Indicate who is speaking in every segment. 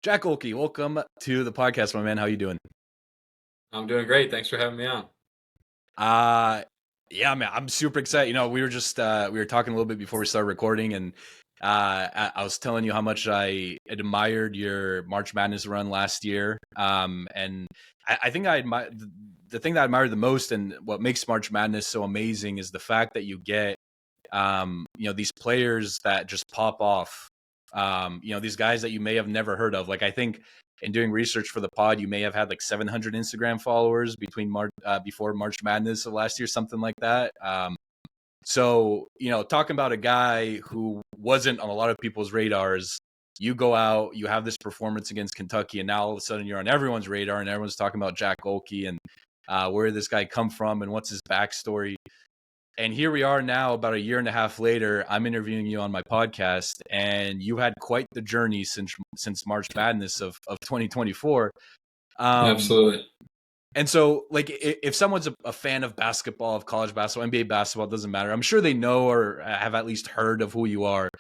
Speaker 1: Jack Gohlke, welcome to the podcast, my man. How you doing?
Speaker 2: I'm doing great. Thanks for having me on.
Speaker 1: Uh yeah, man, I'm super excited. We were just we were talking a little bit before we started recording, and I was telling you how much I admired your March Madness run last year. And I think I admire the thing that I admire the most, and what makes March Madness so amazing is the fact that you get these players that just pop off. These guys that you may have never heard of. Like, I think in doing research for the pod, you may have had like 700 Instagram followers between before March Madness of last year, something like that. Talking about a guy who wasn't on a lot of people's radars, you go out, you have this performance against Kentucky, and now all of a sudden you're on everyone's radar, and everyone's talking about Jack Gohlke and where did this guy come from and what's his backstory. And here we are now, about a year and a half later. I'm interviewing you on my podcast, and you had quite the journey since March Madness of 2024.
Speaker 2: Absolutely.
Speaker 1: And so, like, if someone's a fan of basketball, of college basketball, NBA basketball, it doesn't matter. I'm sure they know or have at least heard of who you are.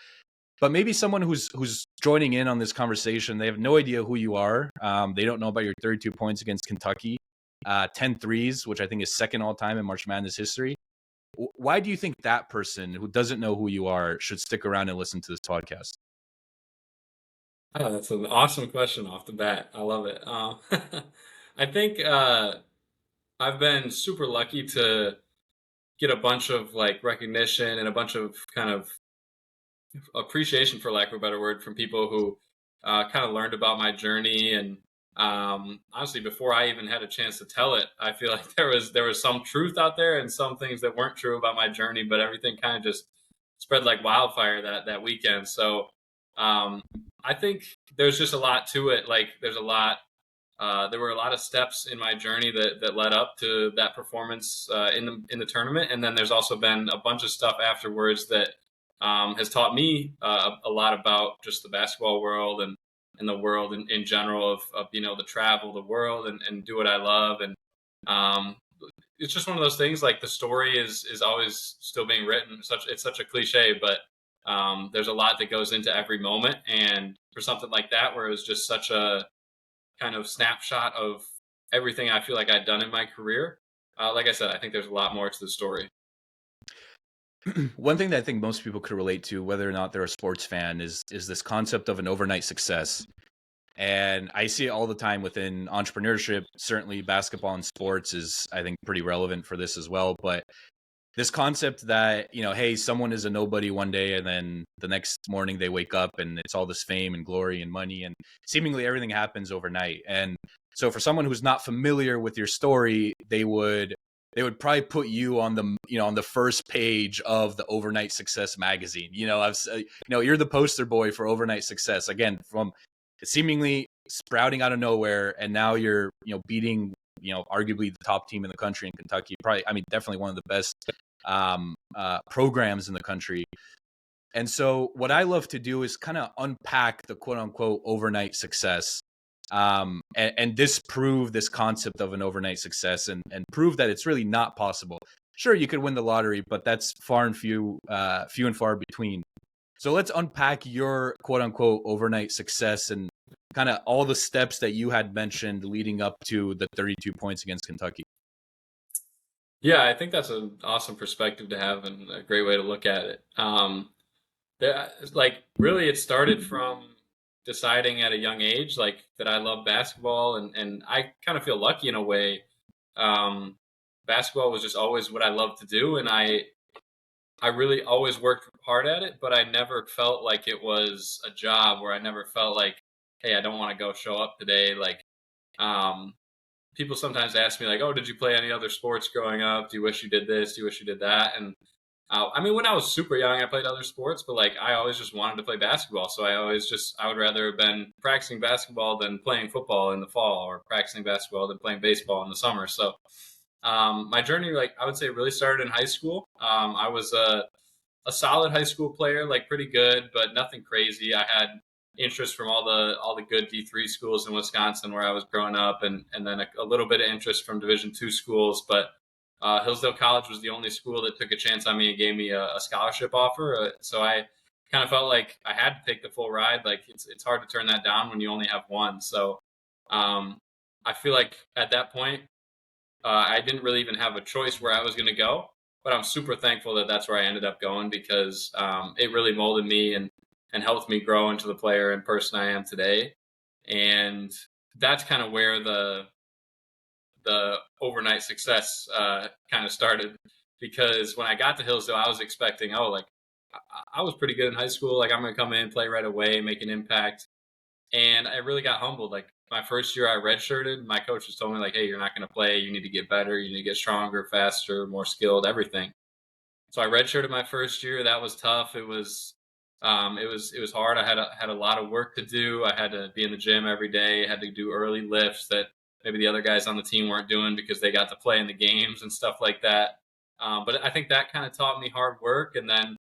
Speaker 1: But maybe someone who's joining in on this conversation, they have no idea who you are. They don't know about your 32 points against Kentucky, 10 threes, which I think is second all time in March Madness history. Why do you think that person who doesn't know who you are should stick around and listen to this podcast?
Speaker 2: Oh, that's an awesome question off the bat. I love it. I think I've been super lucky to get a bunch of like recognition and a bunch of kind of appreciation, for lack of a better word, from people who kind of learned about my journey. And honestly, before I even had a chance to tell it, I feel like there was some truth out there and some things that weren't true about my journey, but everything kind of just spread like wildfire that weekend. So um, I think there's just a lot to it. Like there's a lot. There were a lot of steps in my journey that led up to that performance in the tournament, and then there's also been a bunch of stuff afterwards that has taught me a lot about just the basketball world and the world in general of being able to travel the world and do what I love. And um, it's just one of those things. Like the story is always still being written. It's such a cliche, but there's a lot that goes into every moment. And for something like that, where it was just such a kind of snapshot of everything I feel like I'd done in my career. Like I said, I think there's a lot more to the story.
Speaker 1: One thing that I think most people could relate to, whether or not they're a sports fan, is this concept of an overnight success. And I see it all the time within entrepreneurship. Certainly basketball and sports is, I think, pretty relevant for this as well. But this concept that, hey, someone is a nobody one day, and then the next morning they wake up and it's all this fame and glory and money, and seemingly everything happens overnight. And so for someone who's not familiar with your story, they would probably put you on the first page of the Overnight Success magazine. You're the poster boy for overnight success, again, from seemingly sprouting out of nowhere, and now you're beating arguably the top team in the country in Kentucky. Probably, I mean, definitely one of the best programs in the country. And so what I love to do is kind of unpack the quote unquote overnight success, and disprove this concept of an overnight success, and prove that it's really not possible. Sure, you could win the lottery, but that's few and far between. So let's unpack your quote unquote overnight success and kind of all the steps that you had mentioned leading up to the 32 points against Kentucky.
Speaker 2: Yeah, I think that's an awesome perspective to have and a great way to look at it. Like really, it started from deciding at a young age, like that I love basketball, and I kind of feel lucky in a way. Um, Basketball was just always what I loved to do, and I really always worked hard at it, but I never felt like it was a job, where I never felt like, hey, I don't want to go show up today. Like, um, people sometimes ask me like, "Oh, did you play any other sports growing up? Do you wish you did this? Do you wish you did that?" And I mean, when I was super young, I played other sports, but like I always just wanted to play basketball. So I would rather have been practicing basketball than playing football in the fall, or practicing basketball than playing baseball in the summer. So my journey, like I would say, really started in high school. I was a solid high school player, like pretty good, but nothing crazy. I had interest from all the good D3 schools in Wisconsin where I was growing up, and then a little bit of interest from Division II schools. But Hillsdale College was the only school that took a chance on me and gave me a scholarship offer. So I kind of felt like I had to take the full ride. Like it's hard to turn that down when you only have one. So um, I feel like at that point, I didn't really even have a choice where I was going to go. But I'm super thankful that that's where I ended up going because it really molded me and helped me grow into the player and person I am today. And that's kind of where the overnight success kind of started because when I got to Hillsdale, I was expecting, oh, like I was pretty good in high school. Like I'm going to come in, play right away, make an impact. And I really got humbled. Like my first year I redshirted, my coaches told me like, hey, you're not going to play. You need to get better. You need to get stronger, faster, more skilled, everything. So I redshirted my first year. That was tough. It was hard. I had a lot of work to do. I had to be in the gym every day. I had to do early lifts that maybe the other guys on the team weren't doing because they got to play in the games and stuff like that. But I think that kind of taught me hard work. And then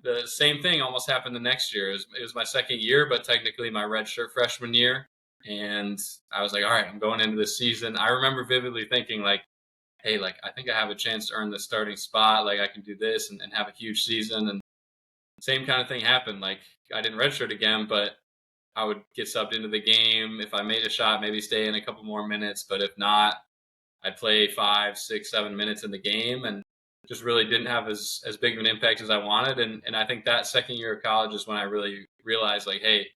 Speaker 2: the same thing almost happened the next year. It was my second year, but technically my redshirt freshman year. And I was like, all right, I'm going into this season. I remember vividly thinking like, hey, like I think I have a chance to earn the starting spot. Like I can do this and have a huge season. And same kind of thing happened. Like I didn't redshirt again, but I would get subbed into the game. If I made a shot, maybe stay in a couple more minutes. But if not, I'd play 5, 6, 7 minutes in the game and just really didn't have as big of an impact as I wanted. And I think that second year of college is when I really realized like, hey,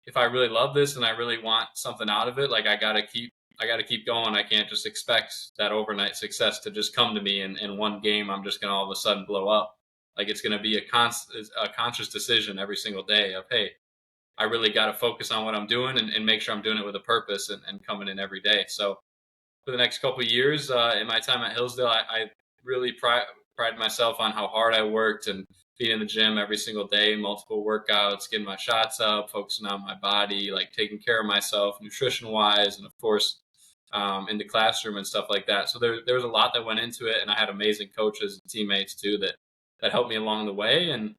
Speaker 2: if I really love this and I really want something out of it, like I gotta keep going. I can't just expect that overnight success to just come to me in one game. I'm just gonna all of a sudden blow up. Like it's gonna be a conscious decision every single day of hey, I really got to focus on what I'm doing and make sure I'm doing it with a purpose and coming in every day. So for the next couple of years in my time at Hillsdale, I really pride myself on how hard I worked and being in the gym every single day, multiple workouts, getting my shots up, focusing on my body, like taking care of myself nutrition wise, and of course in the classroom and stuff like that. So there was a lot that went into it, and I had amazing coaches and teammates too that helped me along the way. And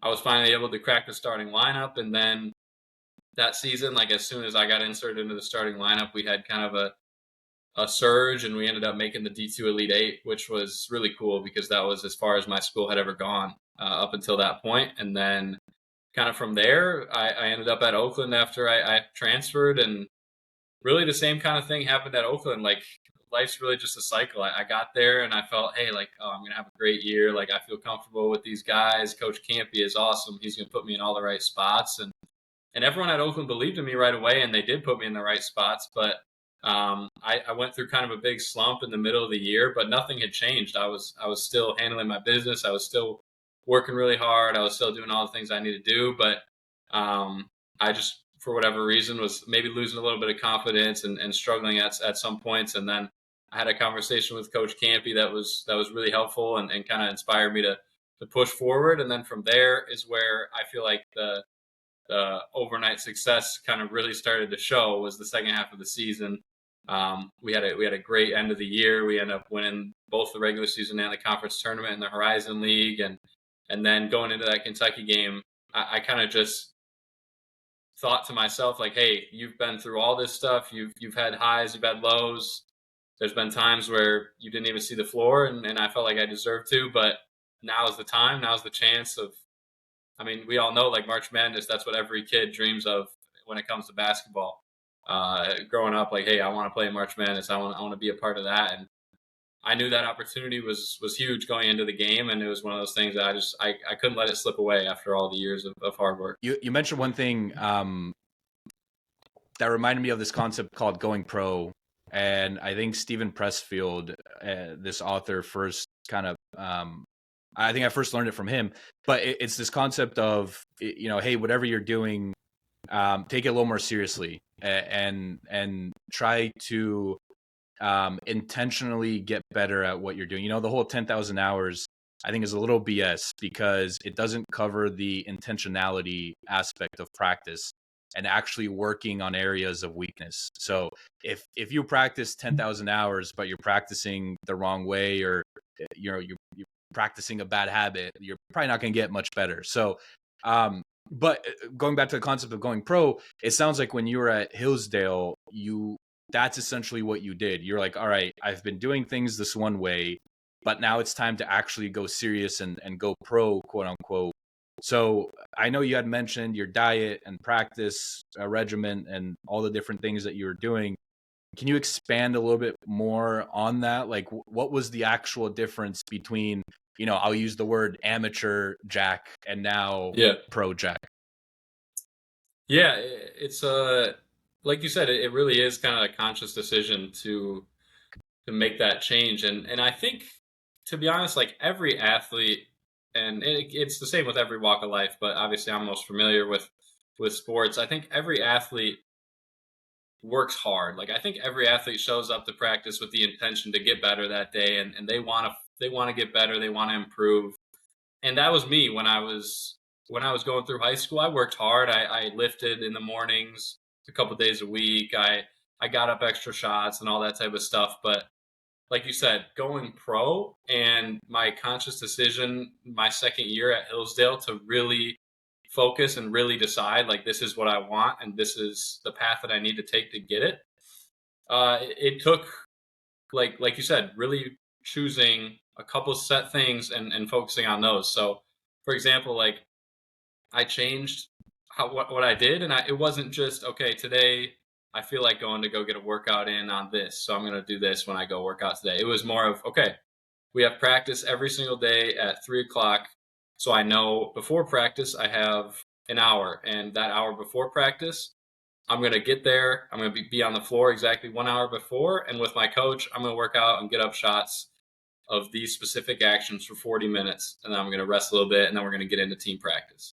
Speaker 2: I was finally able to crack the starting lineup, and then that season, like as soon as I got inserted into the starting lineup, we had kind of a surge and we ended up making the D2 Elite Eight, which was really cool because that was as far as my school had ever gone up until that point. And then kind of from there, I ended up at Oakland after I transferred. And really the same kind of thing happened at Oakland. Like life's really just a cycle. I got there and I felt, hey, like, oh, I'm going to have a great year. Like I feel comfortable with these guys. Coach Campy is awesome. He's going to put me in all the right spots. And everyone at Oakland believed in me right away, and they did put me in the right spots. But I went through kind of a big slump in the middle of the year, but nothing had changed. I was still handling my business. I was still working really hard. I was still doing all the things I need to do. But I just, for whatever reason, was maybe losing a little bit of confidence and struggling at some points. And then I had a conversation with Coach Campy that was really helpful and kind of inspired me to push forward. And then from there is where I feel like the overnight success kind of really started to show was the second half of the season. We had a great end of the year. We ended up winning both the regular season and the conference tournament in the Horizon League, and then going into that Kentucky game, I kind of just thought to myself like, hey, you've been through all this stuff. You've had highs, you've had lows. There's been times where you didn't even see the floor, and I felt like I deserved to, but now is the time. Now's the chance of I mean, we all know like March Madness, that's what every kid dreams of when it comes to basketball. Growing up, like, hey, I want to play March Madness. I want to be a part of that. And I knew that opportunity was huge going into the game, and it was one of those things that I couldn't let it slip away after all the years of hard work.
Speaker 1: You mentioned one thing that reminded me of this concept called going pro, and I think Stephen Pressfield, this author, first kind of I think I first learned it from him. But it's this concept of hey, whatever you're doing, take it a little more seriously and try to intentionally get better at what you're doing. The whole 10,000 hours I think is a little BS because it doesn't cover the intentionality aspect of practice and actually working on areas of weakness. So if you practice 10,000 hours, but you're practicing the wrong way, or you're practicing a bad habit, you're probably not going to get much better. So, but going back to the concept of going pro, it sounds like when you were at Hillsdale, that's essentially what you did. You're like, all right, I've been doing things this one way, but now it's time to actually go serious and go pro, quote unquote. So I know you had mentioned your diet and practice regimen and all the different things that you were doing. Can you expand a little bit more on that? Like, what was the actual difference between, I'll use the word amateur Jack and now
Speaker 2: Yeah.
Speaker 1: pro Jack?
Speaker 2: Yeah, it's like you said, it really is kind of a conscious decision to make that change. And I think, to be honest, like every athlete, and it's the same with every walk of life, but obviously I'm most familiar with sports. I think every athlete works hard. Like I think every athlete shows up to practice with the intention to get better that day, and they want to get better, they want to improve. And that was me when I was going through high school. I worked hard. I lifted in the mornings a couple days a week. I got up extra shots and all that type of stuff. But like you said, going pro and my conscious decision my second year at Hillsdale to really focus and really decide like this is what I want and this is the path that I need to take to get it. It took like you said, really choosing a couple set things and focusing on those. So, for example, like I changed what I did, and it wasn't just okay. Today, I feel like going to go get a workout in on this, so I'm going to do this when I go work out today. It was more of okay. We have practice every single day at 3 o'clock, so I know before practice I have an hour, and that hour before practice I'm going to get there. I'm going to be on the floor exactly 1 hour before. And with my coach, I'm going to work out and get up shots of these specific actions for 40 minutes. And then I'm going to rest a little bit. And then we're going to get into team practice.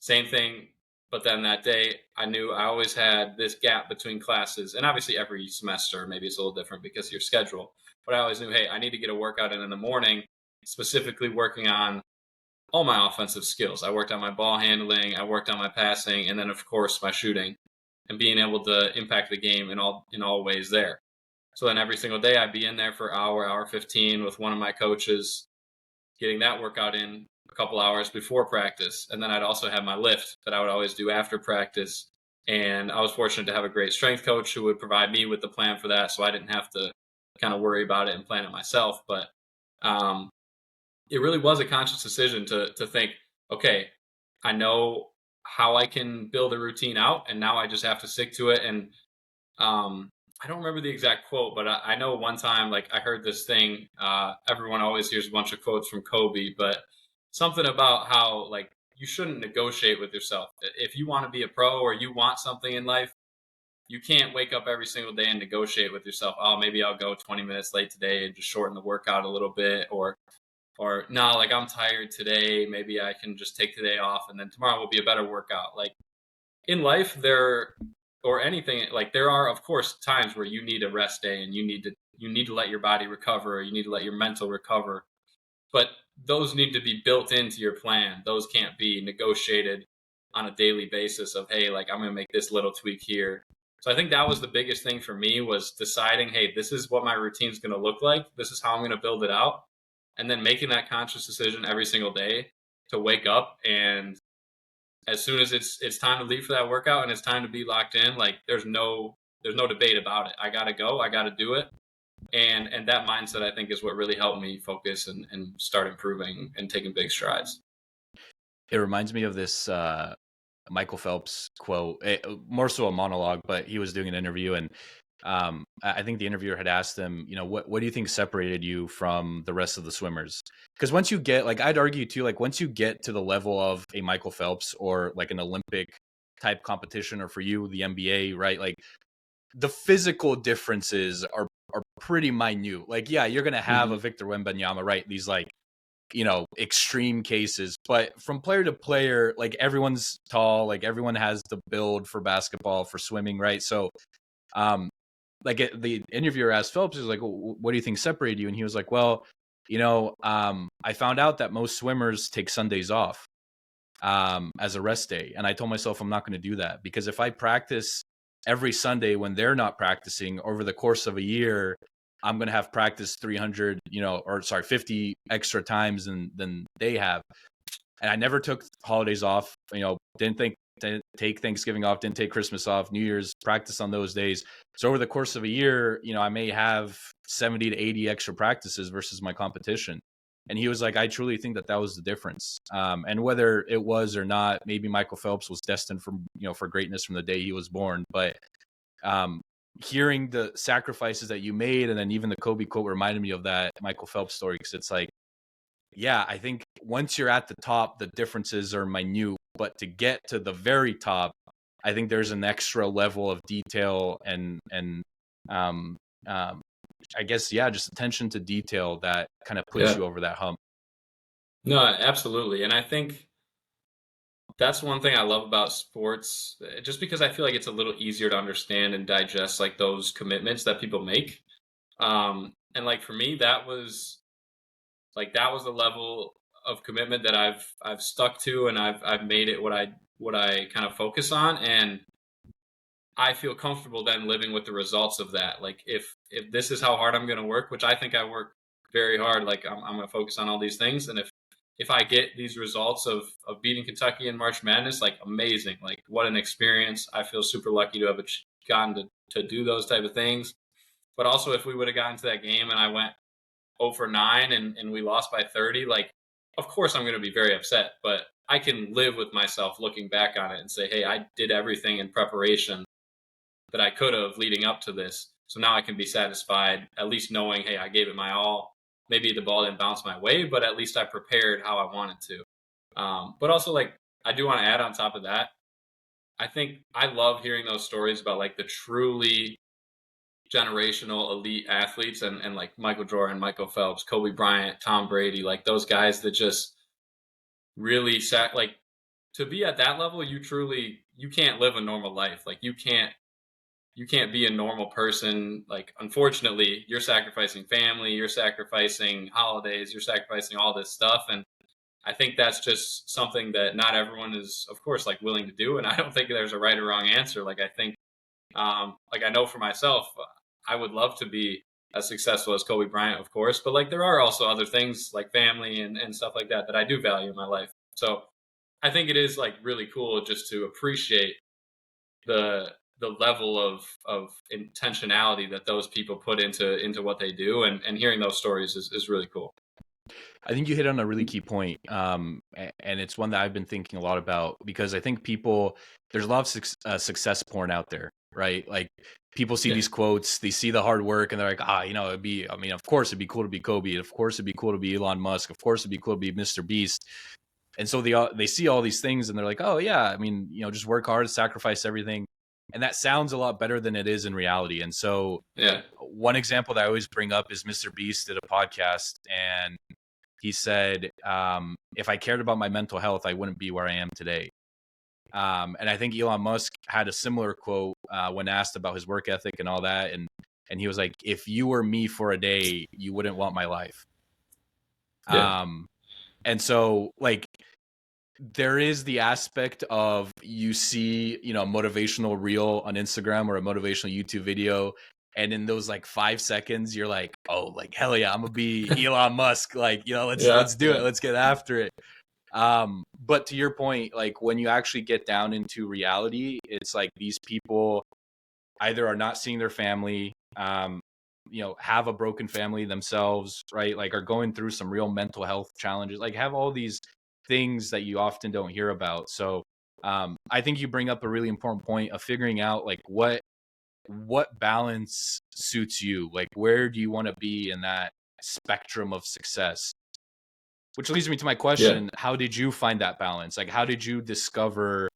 Speaker 2: Same thing. But then that day, I knew I always had this gap between classes. And obviously, every semester, maybe it's a little different because of your schedule. But I always knew, hey, I need to get a workout in the morning, specifically working on all my offensive skills. I worked on my ball handling, I worked on my passing, and then, of course, my shooting and being able to impact the game in all ways there. So then every single day I'd be in there for hour 15 with one of my coaches, getting that workout in a couple hours before practice. And then I'd also have my lift that I would always do after practice. And I was fortunate to have a great strength coach who would provide me with the plan for that. So I didn't have to kind of worry about it and plan it myself. But um, it really was a conscious decision to think, okay, I know how I can build a routine out, and now I just have to stick to it. And I don't remember the exact quote, but I know one time, like I heard this thing. Everyone always hears a bunch of quotes from Kobe, but something about how like you shouldn't negotiate with yourself. If you want to be a pro or you want something in life, you can't wake up every single day and negotiate with yourself. Oh, maybe I'll go 20 minutes late today and just shorten the workout a little bit, or no, like I'm tired today. Maybe I can just take today off and then tomorrow will be a better workout. Like in life, or anything, like there are of course times where you need a rest day and you need to let your body recover, or you need to let your mental recover. But those need to be built into your plan. Those can't be negotiated on a daily basis of, hey, like I'm going to make this little tweak here. So I think that was the biggest thing for me was deciding, hey, this is what my routine is going to look like. This is how I'm going to build it out. And then making that conscious decision every single day to wake up, and as soon as it's time to leave for that workout and it's time to be locked in, like there's no debate about it. I got to go. I got to do it. And that mindset, I think, is what really helped me focus and start improving and taking big strides.
Speaker 1: It reminds me of this Michael Phelps quote, more so a monologue, but he was doing an interview, and I think the interviewer had asked him, what do you think separated you from the rest of the swimmers? Because once you get, like, I'd argue too, like once you get to the level of a Michael Phelps or like an Olympic type competition, or for you, the NBA, right? Like the physical differences are pretty minute. Like, yeah, you're gonna have a
Speaker 2: Hmm.
Speaker 1: Victor Wembanyama, right? These like extreme cases, but from player to player, like everyone's tall, like everyone has the build for basketball, for swimming, right? So um the interviewer asked Phelps, he was like, well, what do you think separated you? And he was like, well, I found out that most swimmers take Sundays off as a rest day, and I told myself I'm not going to do that, because if I practice every Sunday when they're not practicing over the course of a year, I'm going to have practiced 300, or sorry, 50 extra times than they have. And I never took holidays off, didn't take Thanksgiving off, didn't take Christmas off, New Year's, practice on those days. So over the course of a year, I may have 70 to 80 extra practices versus my competition. And he was like, I truly think that that was the difference. And whether it was or not, maybe Michael Phelps was destined for, for greatness from the day he was born. But um, hearing the sacrifices that you made, and then even the Kobe quote reminded me of that Michael Phelps story, because it's like, yeah, I think once you're at the top, the differences are minute. But to get to the very top, I think there's an extra level of detail and um, um, I guess, yeah, just attention to detail that kind of puts
Speaker 2: Yeah.
Speaker 1: you over that hump.
Speaker 2: No, absolutely. And I think that's one thing I love about sports, just because I feel like it's a little easier to understand and digest like those commitments that people make. And like for me, that was the level of commitment that I've stuck to, and I've made it what I kind of focus on, and I feel comfortable then living with the results of that. Like if this is how hard I'm going to work, which I think I work very hard, like I'm going to focus on all these things, and if I get these results of beating Kentucky in March Madness, like amazing, like what an experience. I feel super lucky to have gotten to do those type of things. But also, if we would have gotten to that game and I went 0 for 9 and we lost by 30, like, of course I'm going to be very upset, but I can live with myself looking back on it and say, hey, I did everything in preparation that I could have leading up to this. So now I can be satisfied, at least knowing, hey, I gave it my all. Maybe the ball didn't bounce my way, but at least I prepared how I wanted to. But also, like, I do want to add on top of that, I think I love hearing those stories about like the truly generational elite athletes and like Michael Jordan, Michael Phelps, Kobe Bryant, Tom Brady, like those guys that just really like to be at that level, you can't live a normal life. Like you can't be a normal person. Like unfortunately, you're sacrificing family, you're sacrificing holidays, you're sacrificing all this stuff, and I think that's just something that not everyone is, of course, like willing to do. And I don't think there's a right or wrong answer. Like I think like I know for myself, I would love to be as successful as Kobe Bryant, of course, but like there are also other things like family and stuff like that that I do value in my life. So I think it is like really cool just to appreciate the the level of intentionality that those people put into what they do, and hearing those stories is really cool.
Speaker 1: I think you hit on a really key point, and it's one that I've been thinking a lot about, because I think there's a lot of success porn out there, right? Like people see
Speaker 2: Yeah,
Speaker 1: these quotes, they see the hard work, and they're like, I mean, of course it'd be cool to be Kobe, of course it'd be cool to be Elon Musk, of course it'd be cool to be Mr. Beast, and so they see all these things, and they're like, oh yeah, I mean, just work hard, sacrifice everything, and that sounds a lot better than it is in reality. And so
Speaker 2: yeah,
Speaker 1: one example that I always bring up is Mr. Beast did a podcast, and he said, if I cared about my mental health, I wouldn't be where I am today. And I think Elon Musk had a similar quote when asked about his work ethic and all that. And he was like, if you were me for a day, you wouldn't want my life.
Speaker 2: yeah,
Speaker 1: Um, and so, like, there is the aspect of you see, a motivational reel on Instagram or a motivational YouTube video. And in those like 5 seconds, you're like, oh, like, hell yeah, I'm gonna be Elon Musk. Like,
Speaker 2: yeah,
Speaker 1: let's do it.
Speaker 2: yeah,
Speaker 1: Let's get after it. But to your point, like when you actually get down into reality, it's like these people either are not seeing their family, have a broken family themselves, right? Like are going through some real mental health challenges, like have all these things that you often don't hear about. So I think you bring up a really important point of figuring out like what balance suits you, like where do you want to be in that spectrum of success, which leads me to my
Speaker 2: yeah.
Speaker 1: question: how did you find that balance? Like how did you discover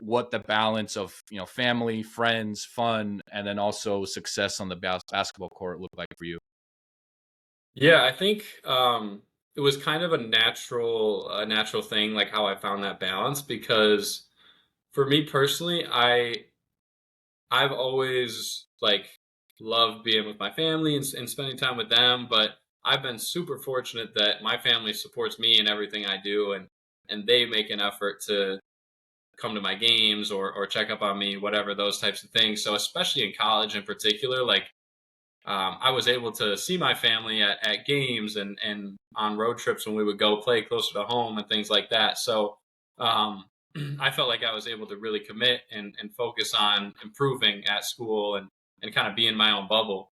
Speaker 1: what the balance of family, friends, fun, and then also success on the basketball court looked like for you?
Speaker 2: Yeah, I think it was kind of a natural thing, like how I found that balance. Because for me personally, I've always like loved being with my family and spending time with them, but I've been super fortunate that my family supports me in everything I do, and they make an effort to come to my games or check up on me, whatever, those types of things. So especially in college in particular, like I was able to see my family at games and on road trips when we would go play closer to home and things like that. So um, I felt like I was able to really commit and focus on improving at school and kind of be in my own bubble.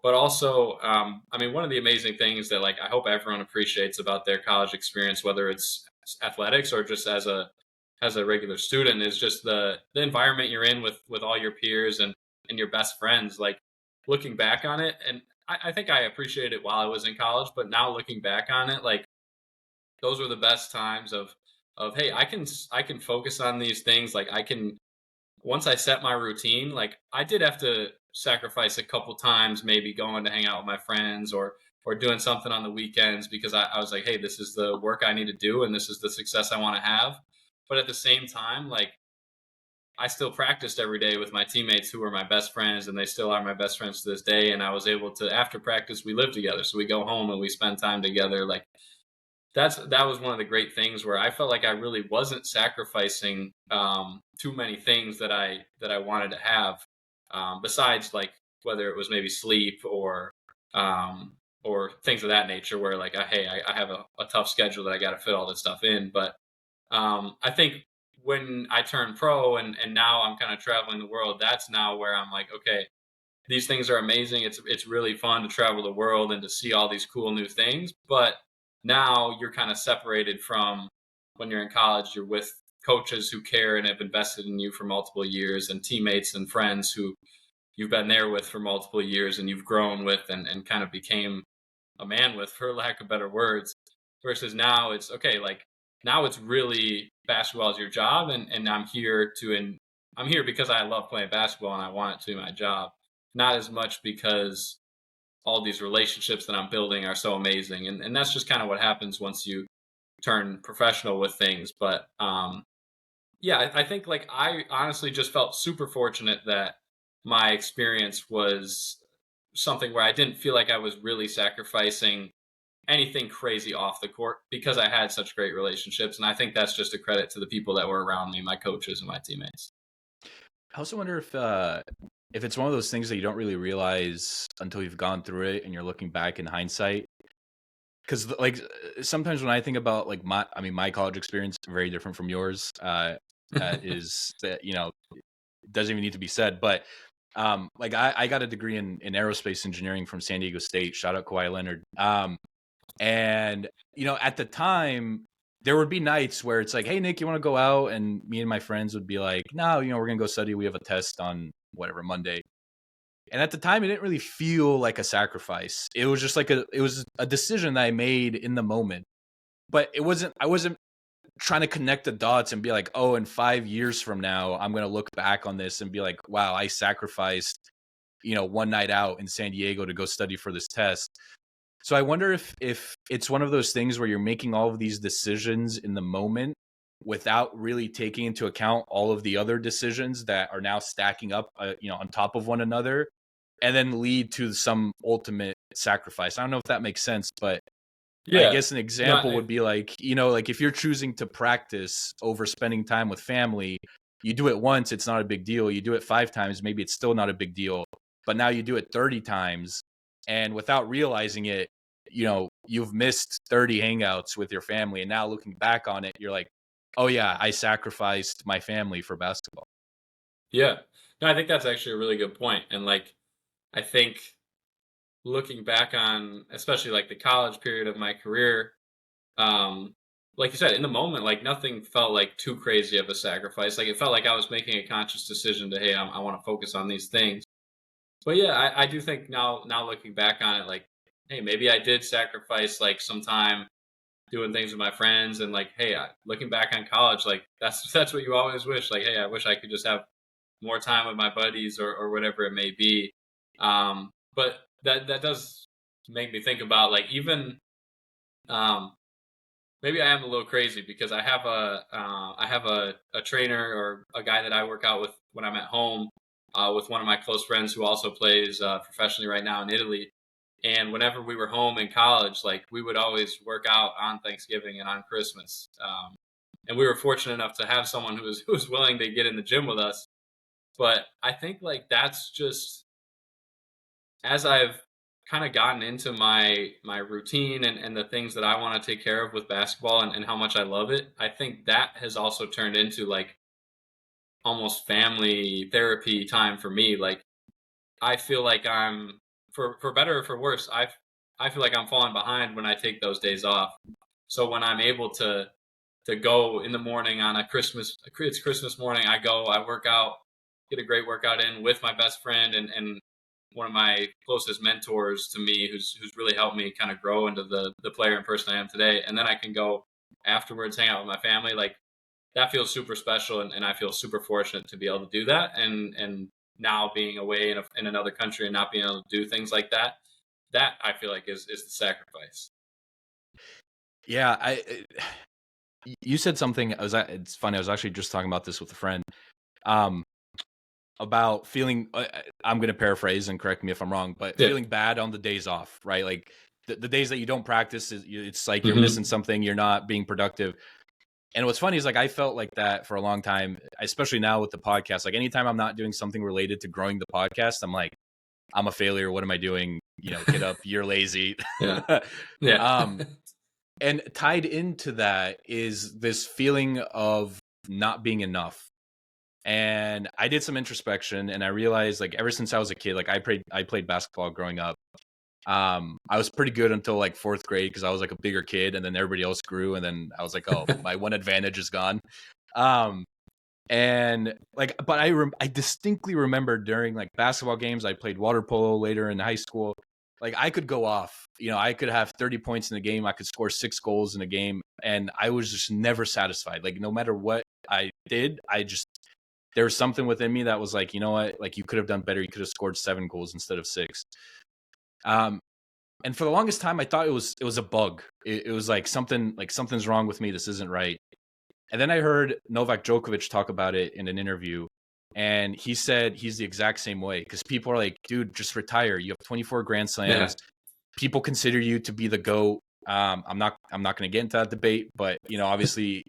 Speaker 2: But also, I mean, one of the amazing things that like I hope everyone appreciates about their college experience, whether it's athletics or just as a regular student, is just the environment you're in with all your peers and your best friends. Like looking back on it, and I think I appreciated it while I was in college, but now looking back on it, like those were the best times of hey, I can focus on these things. Like I can once I set my routine, like I did have to sacrifice a couple times, maybe going to hang out with my friends or doing something on the weekends because I was like, hey, this is the work I need to do and this is the success I want to have. But at the same time, like I still practiced every day with my teammates who were my best friends and they still are my best friends to this day. And I was able to after practice we live together. So we go home and we spend time together. Like that was one of the great things where I felt like I really wasn't sacrificing too many things that I wanted to have, besides like whether it was maybe sleep or things of that nature. Where like, hey, I have a tough schedule that I got to fit all this stuff in. But I think when I turned pro and now I'm kind of traveling the world, that's now where I'm like, okay, these things are amazing. It's really fun to travel the world and to see all these cool new things. But now you're kind of separated from when you're in college. You're with coaches who care and have invested in you for multiple years, and teammates and friends who you've been there with for multiple years and you've grown with and kind of became a man with, for lack of better words. Versus now, it's okay. Like now, it's really basketball is your job, and I'm here I'm here because I love playing basketball and I want it to be my job, not as much because all these relationships that I'm building are so amazing. And that's just kind of what happens once you turn professional with things. But yeah, I think like I honestly just felt super fortunate that my experience was something where I didn't feel like I was really sacrificing anything crazy off the court because I had such great relationships. And I think that's just a credit to the people that were around me, my coaches and my teammates.
Speaker 1: I also wonder if it's one of those things that you don't really realize until you've gone through it and you're looking back in hindsight. Because like sometimes when I think about like my college experience, very different from yours. Is that doesn't even need to be said, but like I got a degree in aerospace engineering from San Diego State. Shout out Kawhi Leonard. And at the time there would be nights where it's like, hey Nick, you want to go out? And me and my friends would be like, no, we're gonna go study. We have a test on whatever Monday. And at the time, it didn't really feel like a sacrifice. It was just like it was a decision that I made in the moment. But I wasn't trying to connect the dots and be like, oh, in 5 years from now, I'm going to look back on this and be like, wow, I sacrificed, one night out in San Diego to go study for this test. So I wonder if it's one of those things where you're making all of these decisions in the moment without really taking into account all of the other decisions that are now stacking up, on top of one another, and then lead to some ultimate sacrifice. I don't know if that makes sense, but I
Speaker 2: Yeah.
Speaker 1: guess an
Speaker 2: No,
Speaker 1: example would be like, like if you're choosing to practice over spending time with family, you do it once, it's not a big deal. You do it 5 times, maybe it's still not a big deal. But now you do it 30 times, and without realizing it, you've missed 30 hangouts with your family. And now looking back on it, you're like, oh yeah, I sacrificed my family for basketball.
Speaker 2: yeah. No, I think that's actually a really good point. And like, I think looking back on, especially like the college period of my career, um, like you said, in the moment, like nothing felt like too crazy of a sacrifice. Like it felt like I was making a conscious decision to, hey, I want to focus on these things. But yeah, I do think now looking back on it, like, hey, maybe I did sacrifice like some time doing things with my friends, and like, hey, looking back on college, like that's what you always wish. Like, hey, I wish I could just have more time with my buddies or whatever it may be. But that does make me think about like even um, maybe I am a little crazy because I have a trainer or a guy that I work out with when I'm at home with one of my close friends who also plays professionally right now in Italy. And whenever we were home in college, like we would always work out on Thanksgiving and on Christmas. And we were fortunate enough to have someone who was willing to get in the gym with us. But I think like that's just as I've kind of gotten into my routine and the things that I want to take care of with basketball and how much I love it, I think that has also turned into like almost family therapy time for me. Like I feel like I'm for better or for worse, I feel like I'm falling behind when I take those days off. So when I'm able to go in the morning on it's Christmas morning, I go, I work out, get a great workout in with my best friend and one of my closest mentors to me, who's really helped me kind of grow into the player and person I am today. And then I can go afterwards, hang out with my family. Like that feels super special, and I feel super fortunate to be able to do that. And now being away in another country and not being able to do things like that, that I feel like is the sacrifice.
Speaker 1: Yeah, you said something. It's funny. I was actually just talking about this with a friend. Um, about feeling. I'm going to paraphrase and correct me if I'm wrong, but
Speaker 2: Yeah.
Speaker 1: feeling bad on the days off, right? Like the days that you don't practice, it's like you're missing
Speaker 2: Hmm.
Speaker 1: something. You're not being productive. And what's funny is like I felt like that for a long time, especially now with the podcast. Like anytime I'm not doing something related to growing the podcast, I'm like, I'm a failure. What am I doing? Get up. You're lazy.
Speaker 2: Yeah. Yeah.
Speaker 1: um, and tied into that is this feeling of not being enough. And I did some introspection, and I realized like ever since I was a kid, like I played basketball growing up. I was pretty good until like fourth grade because I was like a bigger kid, and then everybody else grew, and then I was like, oh, my one advantage is gone. Um, and like, but I distinctly remember during like basketball games, I played water polo later in high school. Like I could go off, I could have 30 points in a game. I could score 6 goals in a game, and I was just never satisfied. Like no matter what I did, there was something within me that was like, you know what, like you could have done better. You could have scored 7 goals instead of 6. Um, and for the longest time, I thought it was a bug. It was like something's wrong with me. This isn't right. And then I heard Novak Djokovic talk about it in an interview, and he said he's the exact same way because people are like, dude, just retire. You have 24 Grand
Speaker 2: Yeah.
Speaker 1: Slams. People consider you to be the GOAT. I'm not going to get into that debate, but obviously,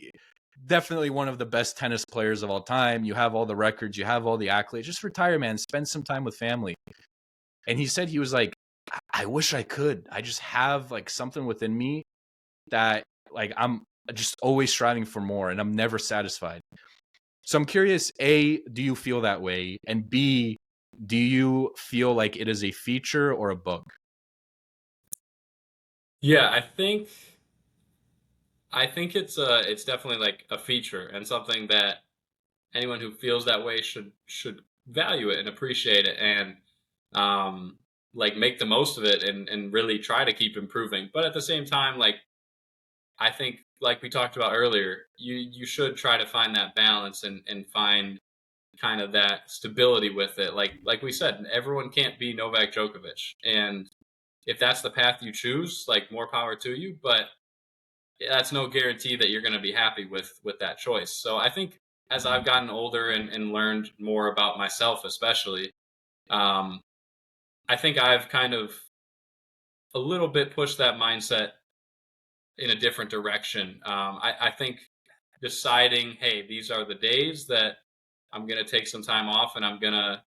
Speaker 1: definitely one of the best tennis players of all time. You have all the records, you have all the accolades. Just retire, man. Spend some time with family. And he said he was like, I wish I could. I just have like something within me that like I'm just always striving for more and I'm never satisfied. So I'm curious, A, do you feel that way? And B, do you feel like it is a feature or a bug?
Speaker 2: Yeah, I think it's definitely like a feature and something that anyone who feels that way should value it and appreciate it and um like make the most of it and really try to keep improving. But at the same time, like I think like we talked about earlier, you should try to find that balance and find kind of that stability with it. Like we said, everyone can't be Novak Djokovic. And if that's the path you choose, like more power to you, but that's no guarantee that you're going to be happy with that choice. So I think as I've gotten older and learned more about myself, especially, um, I think I've kind of a little bit pushed that mindset in a different direction. I think deciding, hey, these are the days that I'm going to take some time off and I'm going to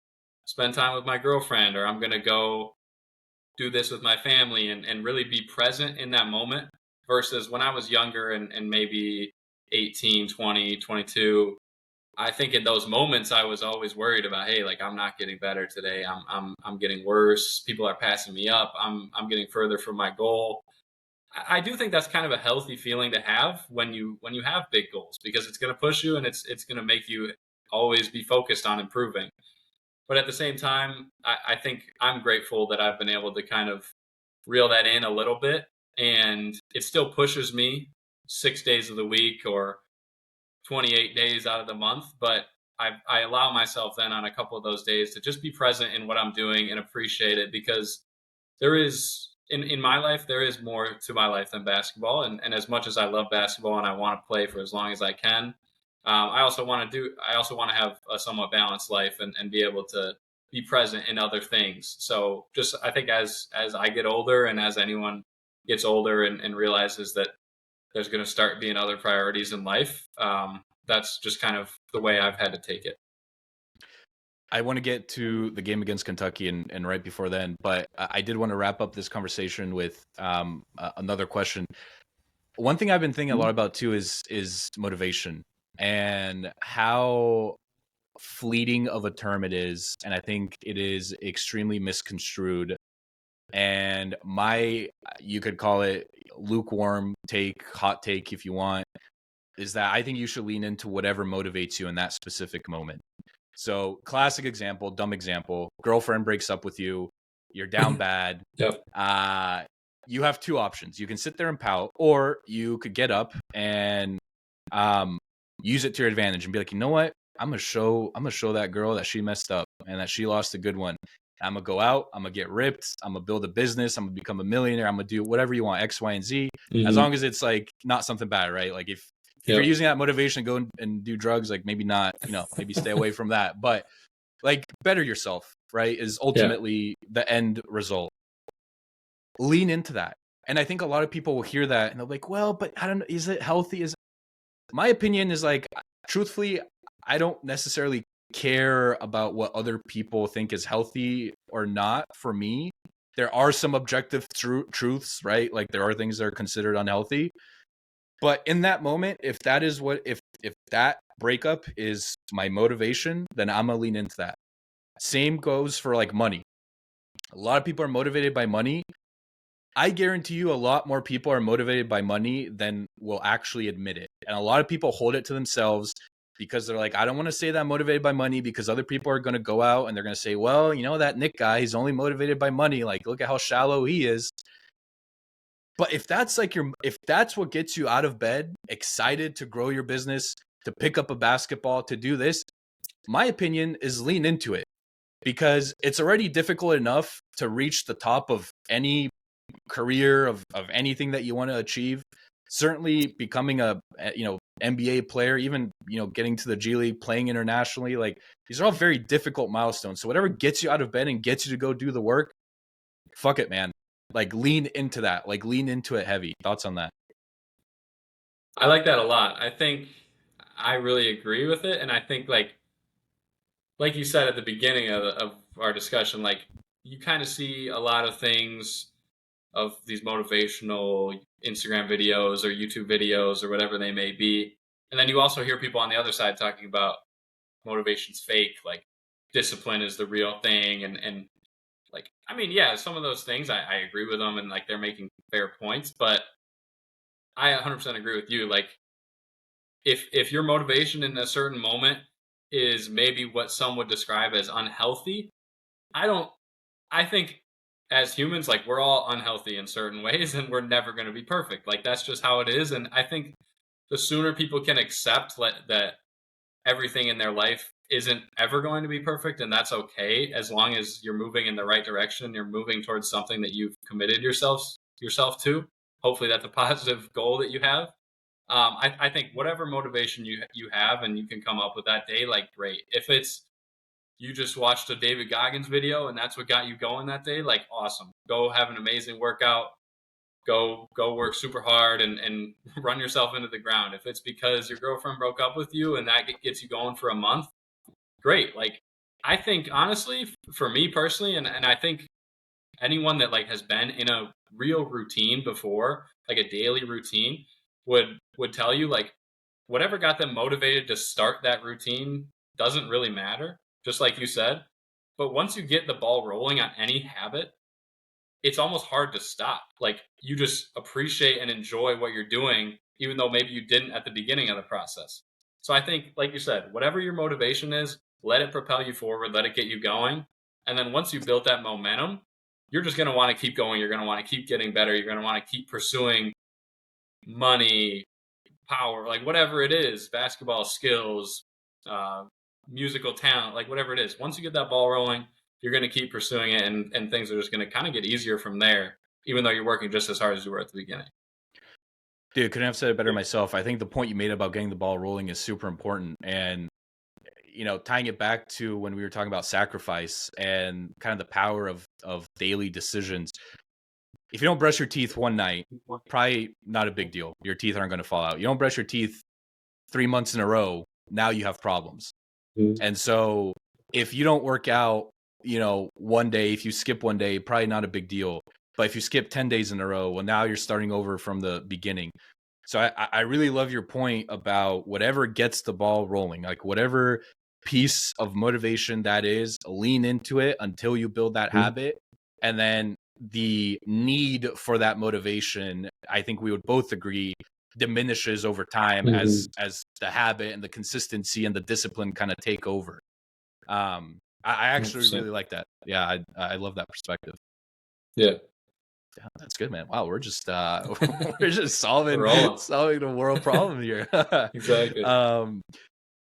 Speaker 2: spend time with my girlfriend or I'm going to go do this with my family and really be present in that moment versus when I was younger and maybe 18, 20, 22. I think in those moments I was always worried about, hey, like I'm not getting better today. I'm getting worse. People are passing me up. I'm getting further from my goal. I do think that's kind of a healthy feeling to have when you have big goals because it's going to push you and it's going to make you always be focused on improving. But at the same time, I think I'm grateful that I've been able to kind of reel that in a little bit. And it still pushes me 6 days of the week or 28 days out of the month. But I allow myself then on a couple of those days to just be present in what I'm doing and appreciate it because there is in my life there is more to my life than basketball and as much as I love basketball and I want to play for as long as I can, I also want to have a somewhat balanced life and be able to be present in other things. So just I think as I get older and as anyone gets older and realizes that there's going to start being other priorities in life, that's just kind of the way I've had to take it.
Speaker 1: I want to get to the game against Kentucky and right before then, but I did want to wrap up this conversation with another question. One thing I've been thinking a lot about too is motivation and how fleeting of a term it is, and I think it is extremely misconstrued And you could call it lukewarm take, hot take if you want, is that I think you should lean into whatever motivates you in that specific moment. So, classic example, dumb example, girlfriend breaks up with you, you're down bad.
Speaker 2: Yep.
Speaker 1: You have two options. You can sit there and pout, or you could get up and use it to your advantage and be like, you know what? I'm gonna show that girl that she messed up and that she lost a good one. I'm gonna go out, I'm gonna get ripped, I'm gonna build a business, I'm gonna become a millionaire, I'm gonna do whatever you want, X, Y, and Z, as
Speaker 2: Hmm.
Speaker 1: long as it's like not something bad, right? Like if you're
Speaker 2: Yep.
Speaker 1: using that motivation to go and do drugs, like maybe not, maybe stay away from that. But like better yourself, right? Is
Speaker 2: Yeah.
Speaker 1: ultimately the end result. Lean into that. And I think a lot of people will hear that and they'll be like, well, but I don't know, is it healthy? My opinion is like, truthfully, I don't necessarily care about what other people think is healthy or not. For me, there are some objective truths, right? Like there are things that are considered unhealthy. But in that moment, if that is if that breakup is my motivation, then I'm gonna lean into that. Same goes for like money. A lot of people are motivated by money. I guarantee you a lot more people are motivated by money than will actually admit it. And a lot of people hold it to themselves because they're like, I don't want to say that I'm motivated by money because other people are going to go out and they're going to say, well, that Nick guy, he's only motivated by money. Like, look at how shallow he is. But if that's if that's what gets you out of bed, excited to grow your business, to pick up a basketball, to do this, my opinion is lean into it, because it's already difficult enough to reach the top of any career of anything that you want to achieve. Certainly becoming a NBA player, even getting to the G League, playing internationally, like these are all very difficult milestones. So whatever gets you out of bed and gets you to go do the work, fuck it, man. Like lean into that. Like lean into it heavy. Thoughts on that?
Speaker 2: I like that a lot. I think I really agree with it, and I think like you said at the beginning of our discussion, like you kind of see a lot of things of these motivational Instagram videos or YouTube videos or whatever they may be. And then you also hear people on the other side talking about motivation's fake, like discipline is the real thing. And like, I mean, yeah, some of those things I agree with them and like they're making fair points, but I 100% agree with you. Like, if your motivation in a certain moment is maybe what some would describe as unhealthy, I don't I think as humans, like we're all unhealthy in certain ways and we're never going to be perfect. Like that's just how it is. And I think the sooner people can accept that everything in their life isn't ever going to be perfect, and that's okay as long as you're moving in the right direction, you're moving towards something that you've committed yourself to. Hopefully that's a positive goal that you have. I think whatever motivation you have and you can come up with that day, like great. If it's you just watched a David Goggins video and that's what got you going that day, like awesome. Go have an amazing workout. Go work super hard and run yourself into the ground. If it's because your girlfriend broke up with you and that gets you going for a month, great. Like I think honestly, for me personally, and I think anyone that like has been in a real routine before, like a daily routine, would tell you like whatever got them motivated to start that routine doesn't really matter, just like you said. But once you get the ball rolling on any habit, it's almost hard to stop. Like you just appreciate and enjoy what you're doing, even though maybe you didn't at the beginning of the process. So I think, like you said, whatever your motivation is, let it propel you forward, let it get you going. And then once you built that momentum, you're just going to want to keep going. You're going to want to keep getting better. You're going to want to keep pursuing money, power, like whatever it is, basketball skills, uh, musical talent, like whatever it is. Once you get that ball rolling, you're going to keep pursuing it, and things are just going to kind of get easier from there, even though you're working just as hard as you were at the beginning.
Speaker 1: Dude, couldn't have said it better myself. I think the point you made about getting the ball rolling is super important. And tying it back to when we were talking about sacrifice and kind of the power of daily decisions. If you don't brush your teeth one night, probably not a big deal. Your teeth aren't going to fall out. You don't brush your teeth 3 months in a row, now you have problems.
Speaker 2: Mhm.
Speaker 1: And so if you don't work out, one day, if you skip one day, probably not a big deal. But if you skip 10 days in a row, well, now you're starting over from the beginning. So I really love your point about whatever gets the ball rolling, like whatever piece of motivation that is, lean into it until you build that habit. And then the need for that motivation, I think we would both agree, diminishes over time
Speaker 2: Hmm.
Speaker 1: as the habit and the consistency and the discipline kind of take over. I actually
Speaker 2: 100%.
Speaker 1: really like that. Yeah, I love that perspective.
Speaker 2: Yeah.
Speaker 1: Yeah, that's good, man. Wow, we're just we're just
Speaker 2: We're
Speaker 1: solving
Speaker 2: rolling.
Speaker 1: solving the world problem here.
Speaker 2: Exactly.
Speaker 1: um,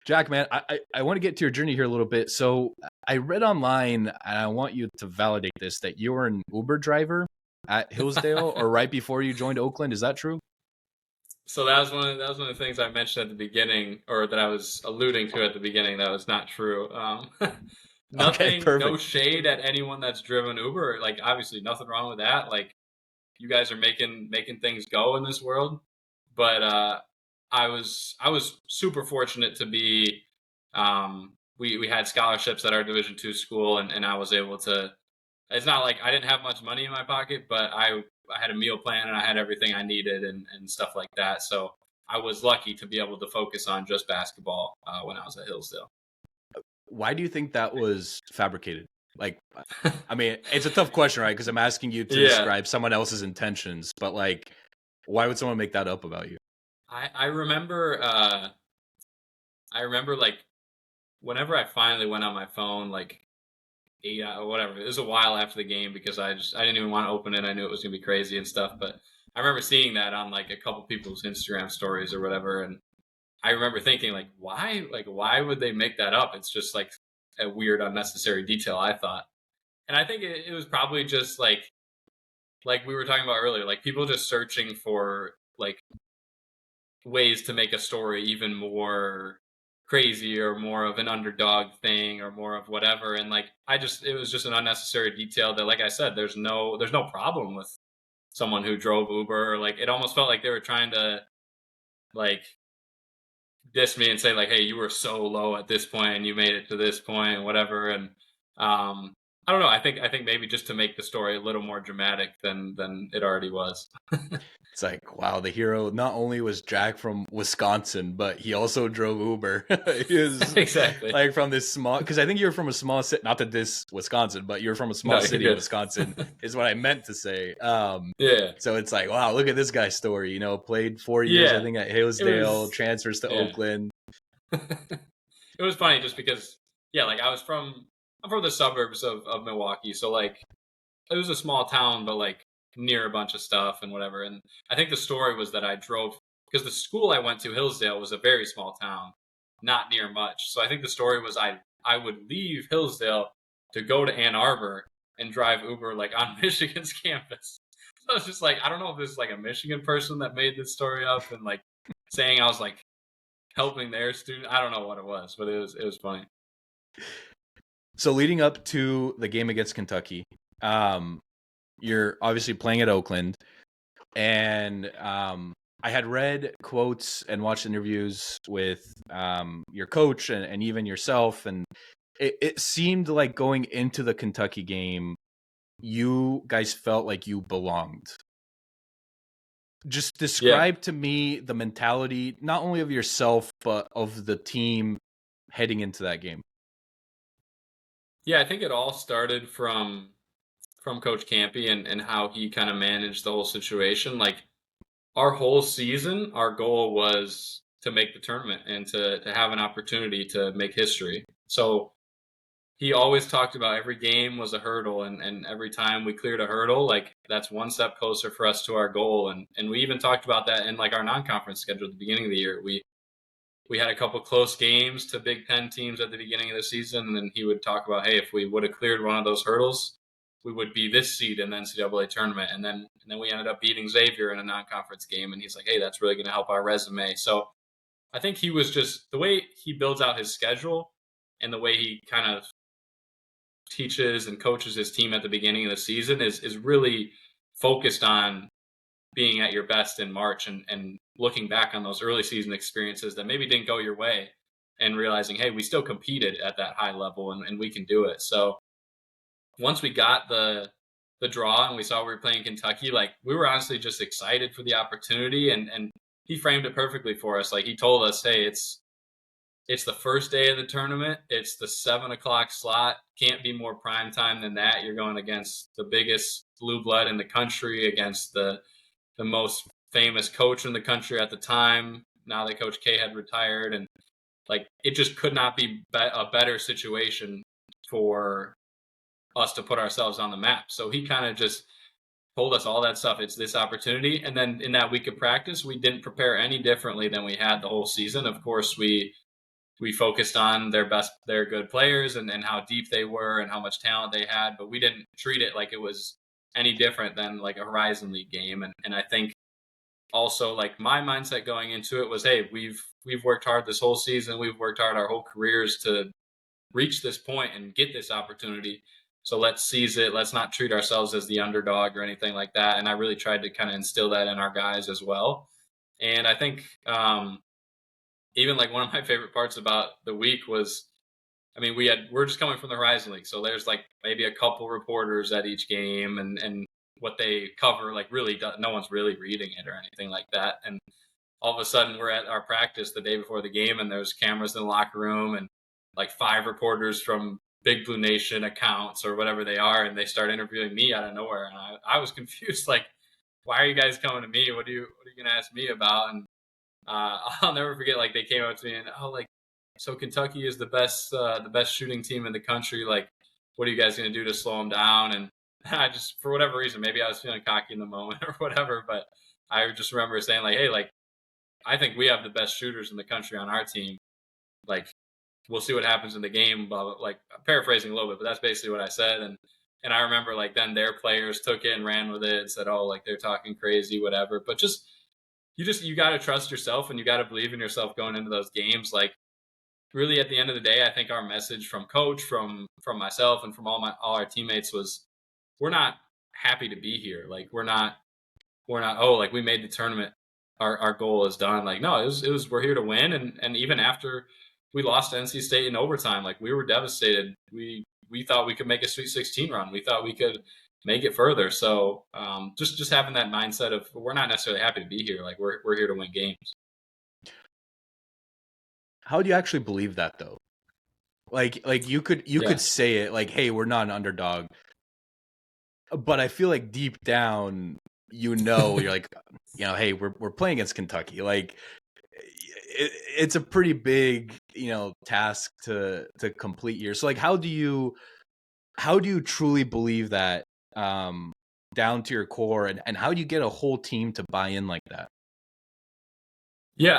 Speaker 1: Jack, man, I want to get to your journey here a little bit. So I read online, and I want you to validate this, that you were an Uber driver at Hillsdale or right before you joined Oakland. Is that true?
Speaker 2: So that was one of the things I mentioned at the beginning, or that I was alluding to at the beginning. That was not true.
Speaker 1: Okay,
Speaker 2: Nothing, no
Speaker 1: perfect.
Speaker 2: shade at anyone that's driven Uber. Like, obviously, nothing wrong with that. Like, you guys are making things go in this world. But I was super fortunate to be. We had scholarships at our Division II school, and I was able to. It's not like I didn't have much money in my pocket, but I had a meal plan and I had everything I needed and stuff like that. So I was lucky to be able to focus on just basketball when I was at Hillsdale.
Speaker 1: Why do you think that was fabricated? Like, I mean, it's a tough question, right? Because I'm asking you to
Speaker 2: Yeah,
Speaker 1: describe someone else's intentions, but like, why would someone make that up about you?
Speaker 2: I remember like whenever I finally went on my phone, like 8 or whatever. It was a while after the game because I didn't even want to open it. I knew it was gonna be crazy and stuff. But I remember seeing that on like a couple people's Instagram stories or whatever, and I remember thinking like why would they make that up? It's just like a weird unnecessary detail, I thought. And I think it was probably just like we were talking about earlier, like people just searching for like ways to make a story even more crazy or more of an underdog thing or more of whatever. And like I just it was just an unnecessary detail that, like I said, there's no problem with someone who drove Uber. Like it almost felt like they were trying to like diss me and say like, hey, you were so low at this point and you made it to this point and whatever. And I don't know, I think maybe just to make the story a little more dramatic than it already was.
Speaker 1: It's like, wow, the hero not only was Jack from Wisconsin, but he also drove Uber. He was
Speaker 2: Exactly.
Speaker 1: like from this small, because I think you're from a small city, not that this Wisconsin, but you're from a small
Speaker 2: No, you're
Speaker 1: city in
Speaker 2: good.
Speaker 1: Wisconsin, is what I meant to say.
Speaker 2: Yeah.
Speaker 1: So it's like, wow, look at this guy's story. You know, played 4 years, I
Speaker 2: Yeah.
Speaker 1: think, at
Speaker 2: It
Speaker 1: Hillsdale,
Speaker 2: was
Speaker 1: transfers to
Speaker 2: yeah.
Speaker 1: Oakland.
Speaker 2: It was funny just because yeah, like I'm from the suburbs of Milwaukee, so like it was a small town, but like near a bunch of stuff and whatever. And I think the story was that I drove because the school I went to, Hillsdale, was a very small town, not near much. So I think the story was I would leave Hillsdale to go to Ann Arbor and drive Uber like on Michigan's campus. So I was just like, I don't know if this is like a Michigan person that made this story up and like saying I was like helping their student. I don't know what it was, but it was funny.
Speaker 1: So leading up to the game against Kentucky, um, you're obviously playing at Oakland. And I had read quotes and watched interviews with your coach and even yourself, and it seemed like going into the Kentucky game, you guys felt like you belonged. Just
Speaker 2: Yeah.
Speaker 1: describe to me the mentality, not only of yourself but of the team heading into that game.
Speaker 2: Yeah, I think it all started from Coach Campy and how he kind of managed the whole situation. Like our whole season, our goal was to make the tournament and to have an opportunity to make history. So he always talked about every game was a hurdle and every time we cleared a hurdle, like that's one step closer for us to our goal. And we even talked about that in like our non-conference schedule at the beginning of the year. We had a couple close games to Big Ten teams at the beginning of the season, and then he would talk about, hey, if we would have cleared one of those hurdles, we would be this seed in the NCAA tournament. And then we ended up beating Xavier in a non-conference game, and he's like, hey, that's really going to help our resume. So I think he was just the way he builds out his schedule and the way he kind of teaches and coaches his team at the beginning of the season is really focused on being at your best in March and looking back on those early season experiences that maybe didn't go your way and realizing, hey, we still competed at that high level and we can do it. So once we got the draw and we saw we were playing Kentucky, like we were honestly just excited for the opportunity and he framed it perfectly for us. Like he told us, hey, It's the first day of the tournament. It's the 7 o'clock slot. Can't be more prime time than that. You're going against the biggest blue blood in the country, against the most famous coach in the country at the time. Now that Coach K had retired, and like it just could not be a better situation for us to put ourselves on the map. So he kind of just told us all that stuff. It's this opportunity. And then in that week of practice, we didn't prepare any differently than we had the whole season. Of course, we focused on their good players and how deep they were and how much talent they had, but we didn't treat it like it was any different than like a Horizon League game. And I think also like my mindset going into it was, hey, we've worked hard this whole season. We've worked hard our whole careers to reach this point and get this opportunity. So let's seize it. Let's not treat ourselves as the underdog or anything like that. And I really tried to kind of instill that in our guys as well. And I think even like one of my favorite parts about the week was, I mean, we're just coming from the Horizon League, so there's like maybe a couple reporters at each game, and what they cover like really no one's really reading it or anything like that. And all of a sudden we're at our practice the day before the game, and there's cameras in the locker room and like 5 reporters from Big Blue Nation accounts or whatever they are, and they start interviewing me out of nowhere, and I was confused, like, why are you guys coming to me? What are you gonna ask me about? And I'll never forget, like they came up to me and, oh, like, so Kentucky is the best shooting team in the country. Like, what are you guys going to do to slow them down? And I just, for whatever reason, maybe I was feeling cocky in the moment or whatever, but I just remember saying like, hey, like, I think we have the best shooters in the country on our team. Like, we'll see what happens in the game. Blah, blah, like paraphrasing a little bit, but that's basically what I said. And I remember like then their players took it and ran with it and said, oh, like they're talking crazy, whatever. But you got to trust yourself and you got to believe in yourself going into those games. Like really at the end of the day, I think our message from coach, from myself, and from all our teammates was, we're not happy to be here. Like we're not, oh, like we made the tournament, our goal is done. Like no, it was we're here to win. And even after we lost to NC State in overtime, like we were devastated. We thought we could make a Sweet 16 run. We thought we could make it further. So just having that mindset of we're not necessarily happy to be here. Like we're here to win games.
Speaker 1: How do you actually believe that though? Like you could
Speaker 2: Yeah.
Speaker 1: say it like, hey, we're not an underdog, but I feel like deep down, you're like, hey, we're playing against Kentucky. Like it's a pretty big, task to complete here. So like, how do you truly believe that, down to your core, and how do you get a whole team to buy in like that?
Speaker 2: Yeah,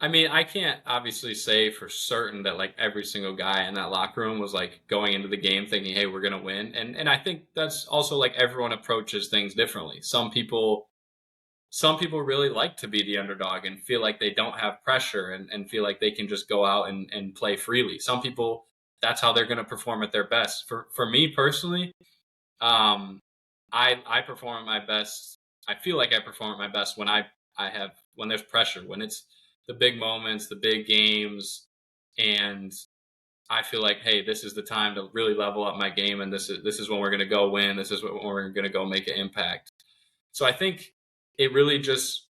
Speaker 2: I mean, I can't obviously say for certain that like every single guy in that locker room was like going into the game thinking, "Hey, we're gonna win." And I think that's also like everyone approaches things differently. Some people really like to be the underdog and feel like they don't have pressure and feel like they can just go out and play freely. Some people, that's how they're gonna perform at their best. For me personally, um, I perform at my best. I feel like I perform at my best when I have when there's pressure, when it's the big moments, the big games, and I feel like, hey, this is the time to really level up my game, and this is when we're gonna go win. This is when we're gonna go make an impact. So I think it really just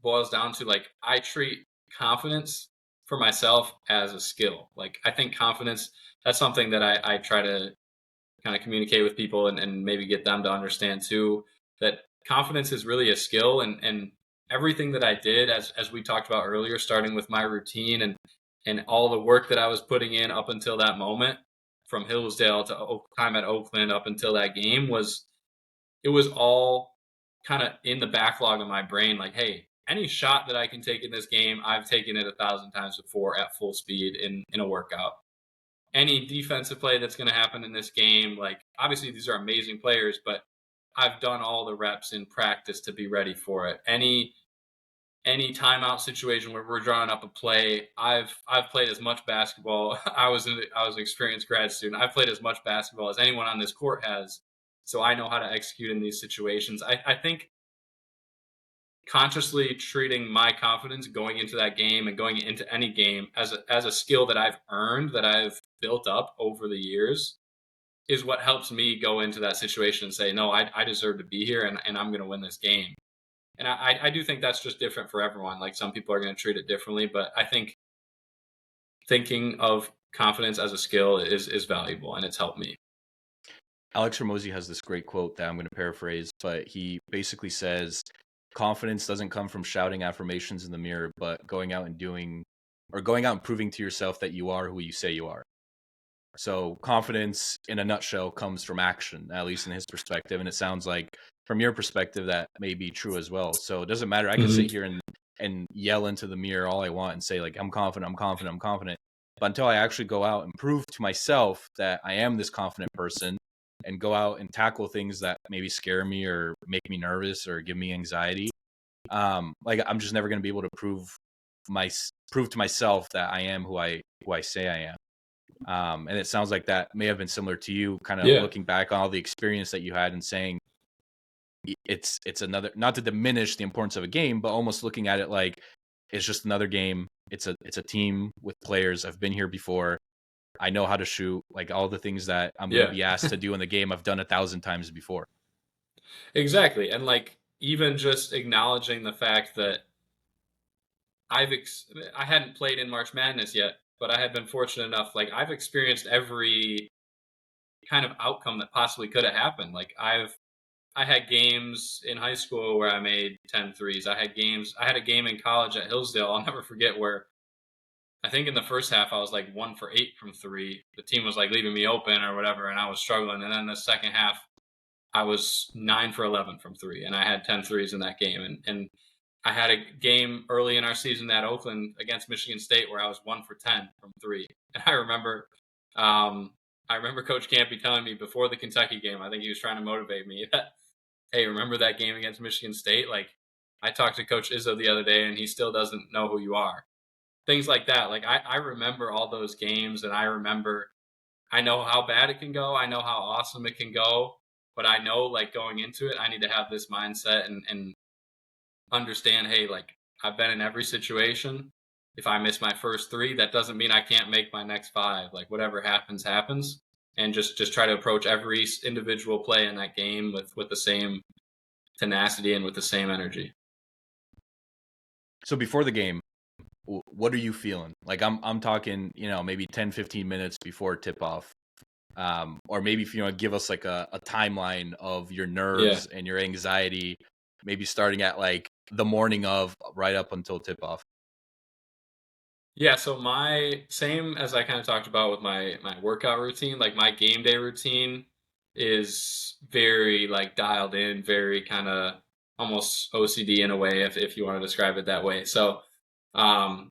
Speaker 2: boils down to like I treat confidence for myself as a skill. Like I think confidence, that's something that I try to kind of communicate with people and maybe get them to understand too, that confidence is really a skill. And everything that I did, as we talked about earlier, starting with my routine and all the work that I was putting in up until that moment, from Hillsdale to time at Oakland up until that game, was it was all kind of in the backlog of my brain. Like, hey, any shot that I can take in this game, I've taken it 1,000 times before at full speed in a workout. Any defensive play that's going to happen in this game, like obviously these are amazing players, but I've done all the reps in practice to be ready for it. Any timeout situation where we're drawing up a play, I've played as much basketball. I was an experienced grad student. I've played as much basketball as anyone on this court has, so I know how to execute in these situations. I think consciously treating my confidence going into that game and going into any game as a skill that I've earned, that I've built up over the years, is what helps me go into that situation and say, no, I deserve to be here, and I'm going to win this game. And I do think that's just different for everyone. Like some people are going to treat it differently, but I think thinking of confidence as a skill is valuable and it's helped me.
Speaker 1: Alex Ramosi has this great quote that I'm going to paraphrase, but he basically says, confidence doesn't come from shouting affirmations in the mirror, but going out and doing, or going out and proving to yourself that you are who you say you are. So confidence in a nutshell comes from action, at least in his perspective. And it sounds like from your perspective, that may be true as well. So it doesn't matter. I can sit
Speaker 2: Hmm.
Speaker 1: here and yell into the mirror all I want and say like, I'm confident, I'm confident, I'm confident. But until I actually go out and prove to myself that I am this confident person and go out and tackle things that maybe scare me or make me nervous or give me anxiety, like I'm just never going to be able to my prove to myself that I am who I say I am. And it sounds like that may have been similar to you, kind of
Speaker 2: Yeah.
Speaker 1: looking back on all the experience that you had and saying it's another, not to diminish the importance of a game, but almost looking at it like it's just another game. It's a team with players. I've been here before. I know how to shoot. Like all the things that I'm going to
Speaker 2: Yeah.
Speaker 1: be asked to do in the game, I've done 1,000 times before.
Speaker 2: Exactly. And like even just acknowledging the fact that I hadn't played in March Madness yet, but I had been fortunate enough like I've experienced every kind of outcome that possibly could have happened. Like I had games in high school where I made 10 threes. I had a game in college at Hillsdale. I'll never forget where I think in the first half I was like 1 for 8 from three. The team was like leaving me open or whatever, and I was struggling. And then the second half, I was 9 for 11 from three, and I had 10 threes in that game. And I had a game early in our season at Oakland against Michigan State where I was 1 for 10 from three. And um, I remember Coach Campy telling me before the Kentucky game, I think he was trying to motivate me that, hey, remember that game against Michigan State? Like, I talked to Coach Izzo the other day, and he still doesn't know who you are. Things like that. Like, I remember all those games, and I know how bad it can go. I know how awesome it can go, but I know like going into it, I need to have this mindset and understand, hey, like I've been in every situation. If I miss my first three, that doesn't mean I can't make my next five. Like whatever happens, happens, and just try to approach every individual play in that game with the same tenacity and with the same energy.
Speaker 1: So before the game, what are you feeling? Like I'm talking, maybe 10, 15 minutes before tip off. Or maybe if you want to give us like a timeline of your
Speaker 2: Yeah.
Speaker 1: nerves and your anxiety, maybe starting at like the morning of right up until tip off.
Speaker 2: Yeah, so my same as I kind of talked about with my workout routine, like my game day routine is very like dialed in, very kind of almost OCD in a way if you want to describe it that way. So, um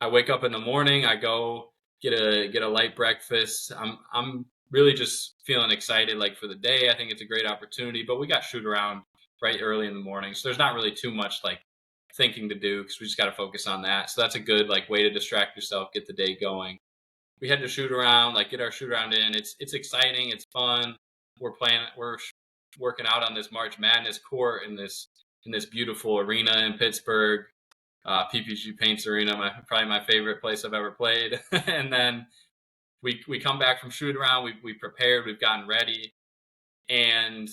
Speaker 2: I wake up in the morning, I go get a light breakfast. I'm really just feeling excited like for the day. I think it's a great opportunity, but we got shoot around right early in the morning. So there's not really too much like thinking to do because we just got to focus on that. So that's a good like way to distract yourself, get the day going. We had to shoot around, like get our shoot around in. It's exciting, it's fun. We're working out on this March Madness court in this beautiful arena in Pittsburgh, PPG Paints Arena, probably my favorite place I've ever played. And then we come back from shoot around, we prepared, we've gotten ready, and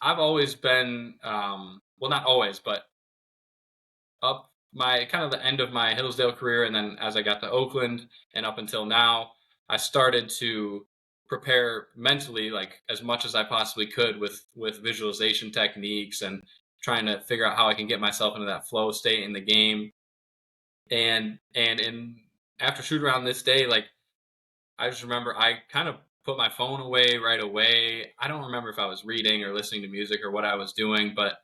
Speaker 2: I've always been well, not always, but up my kind of the end of my Hillsdale career, and then as I got to Oakland and up until now, I started to prepare mentally like as much as I possibly could with visualization techniques and trying to figure out how I can get myself into that flow state in the game. And in after shoot around this day, like I just remember I kind of put my phone away right away. I don't remember if I was reading or listening to music or what I was doing, but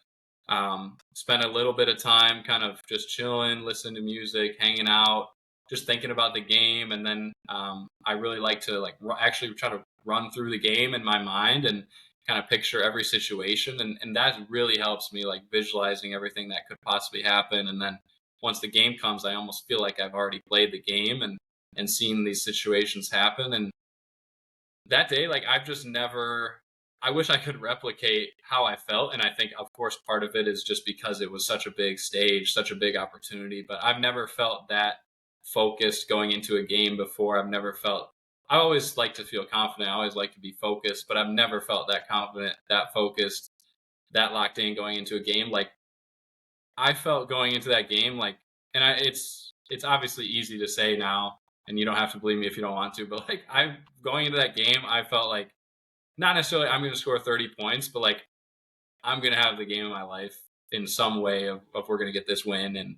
Speaker 2: spent a little bit of time kind of just chilling, listening to music, hanging out, just thinking about the game. And then I really like to like actually try to run through the game in my mind and kind of picture every situation. And that really helps me like visualizing everything that could possibly happen. And then once the game comes, I almost feel like I've already played the game and seen these situations happen. And that day, like I've just never I wish I could replicate how I felt. And I think of course part of it is just because it was such a big stage, such a big opportunity. But I've never felt that focused going into a game before. I always like to feel confident. I always like to be focused, but I've never felt that confident, that focused, that locked in going into a game. Like I felt going into that game like, and it's obviously easy to say now, and you don't have to believe me if you don't want to, but like I going into that game, I felt like not necessarily I'm going to score 30 points, but like I'm going to have the game of my life in some way of we're going to get this win, and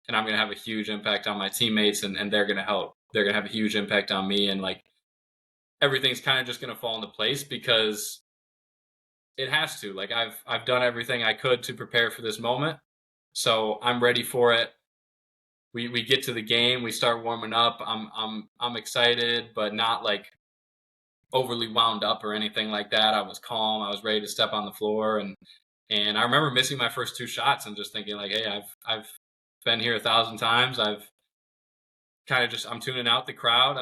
Speaker 2: I'm going to have a huge impact on my teammates, and they're going to help. They're going to have a huge impact on me, and like everything's kind of just going to fall into place because it has to. Like I've done everything I could to prepare for this moment, so I'm ready for it. We get to the game, we start warming up. I'm excited, but not like overly wound up or anything like that. I was calm. I was ready to step on the floor, and I remember missing my first two shots and just thinking like, hey, I've been here 1,000 times. I've kind of just I'm tuning out the crowd.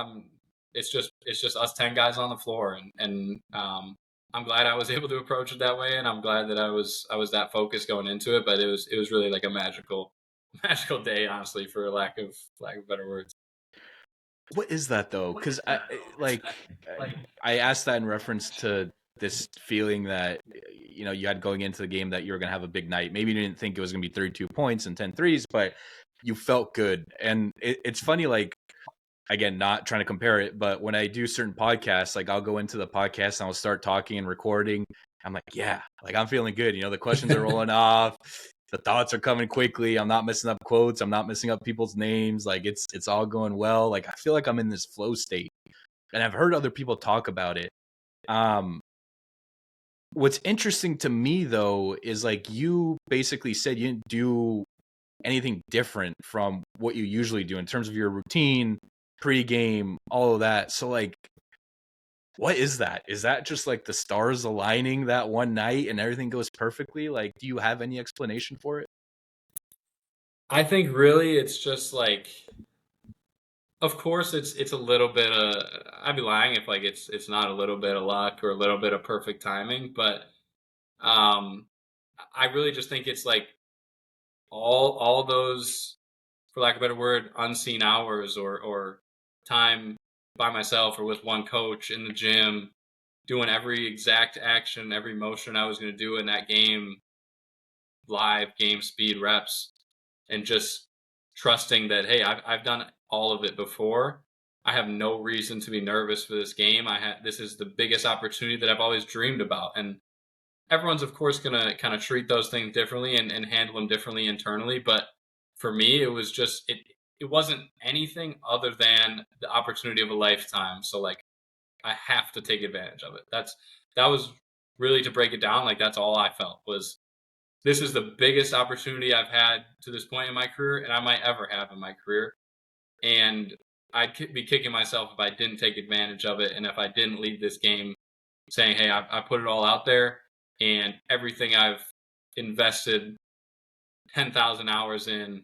Speaker 2: It's just us 10 guys on the floor, and I'm glad I was able to approach it that way, and I'm glad that I was that focused going into it. But it was really like a magical magical day, honestly, for lack of better words.
Speaker 1: What is that though? Because I asked that in reference to this feeling that you had going into the game that you were going to have a big night. Maybe you didn't think it was going to be 32 points and 10 threes, but you felt good. And it's funny, like, again, not trying to compare it, but when I do certain podcasts, like I'll go into the podcast and I'll start talking and recording. I'm like, yeah, like I'm feeling good. The questions are rolling off. The thoughts are coming quickly. I'm not messing up quotes. I'm not messing up people's names. Like it's all going well. Like I feel like I'm in this flow state. And I've heard other people talk about it. Um, what's interesting to me though is like you basically said you didn't do anything different from what you usually do in terms of your routine, pre-game, all of that. So like what is that? Is that just like the stars aligning that one night and everything goes perfectly? Like do you have any explanation for it?
Speaker 2: I think really it's just like, of course, it's a little bit of. I'd be lying if like it's not a little bit of luck or a little bit of perfect timing, but um, I really just think it's like all those, for lack of a better word, unseen hours or time by myself or with one coach in the gym, doing every exact action, every motion I was going to do in that game, live game speed reps, and just trusting that, hey, I've done all of it before. I have no reason to be nervous for this game. This is the biggest opportunity that I've always dreamed about, and everyone's of course gonna kind of treat those things differently and handle them differently internally. But for me, it was just it wasn't anything other than the opportunity of a lifetime. So like I have to take advantage of it. That was really, to break it down, like that's all I felt was this is the biggest opportunity I've had to this point in my career, and I might ever have in my career. And be kicking myself if I didn't take advantage of it, and if I didn't leave this game saying, "Hey, I put it all out there, and everything I've invested 10,000 hours in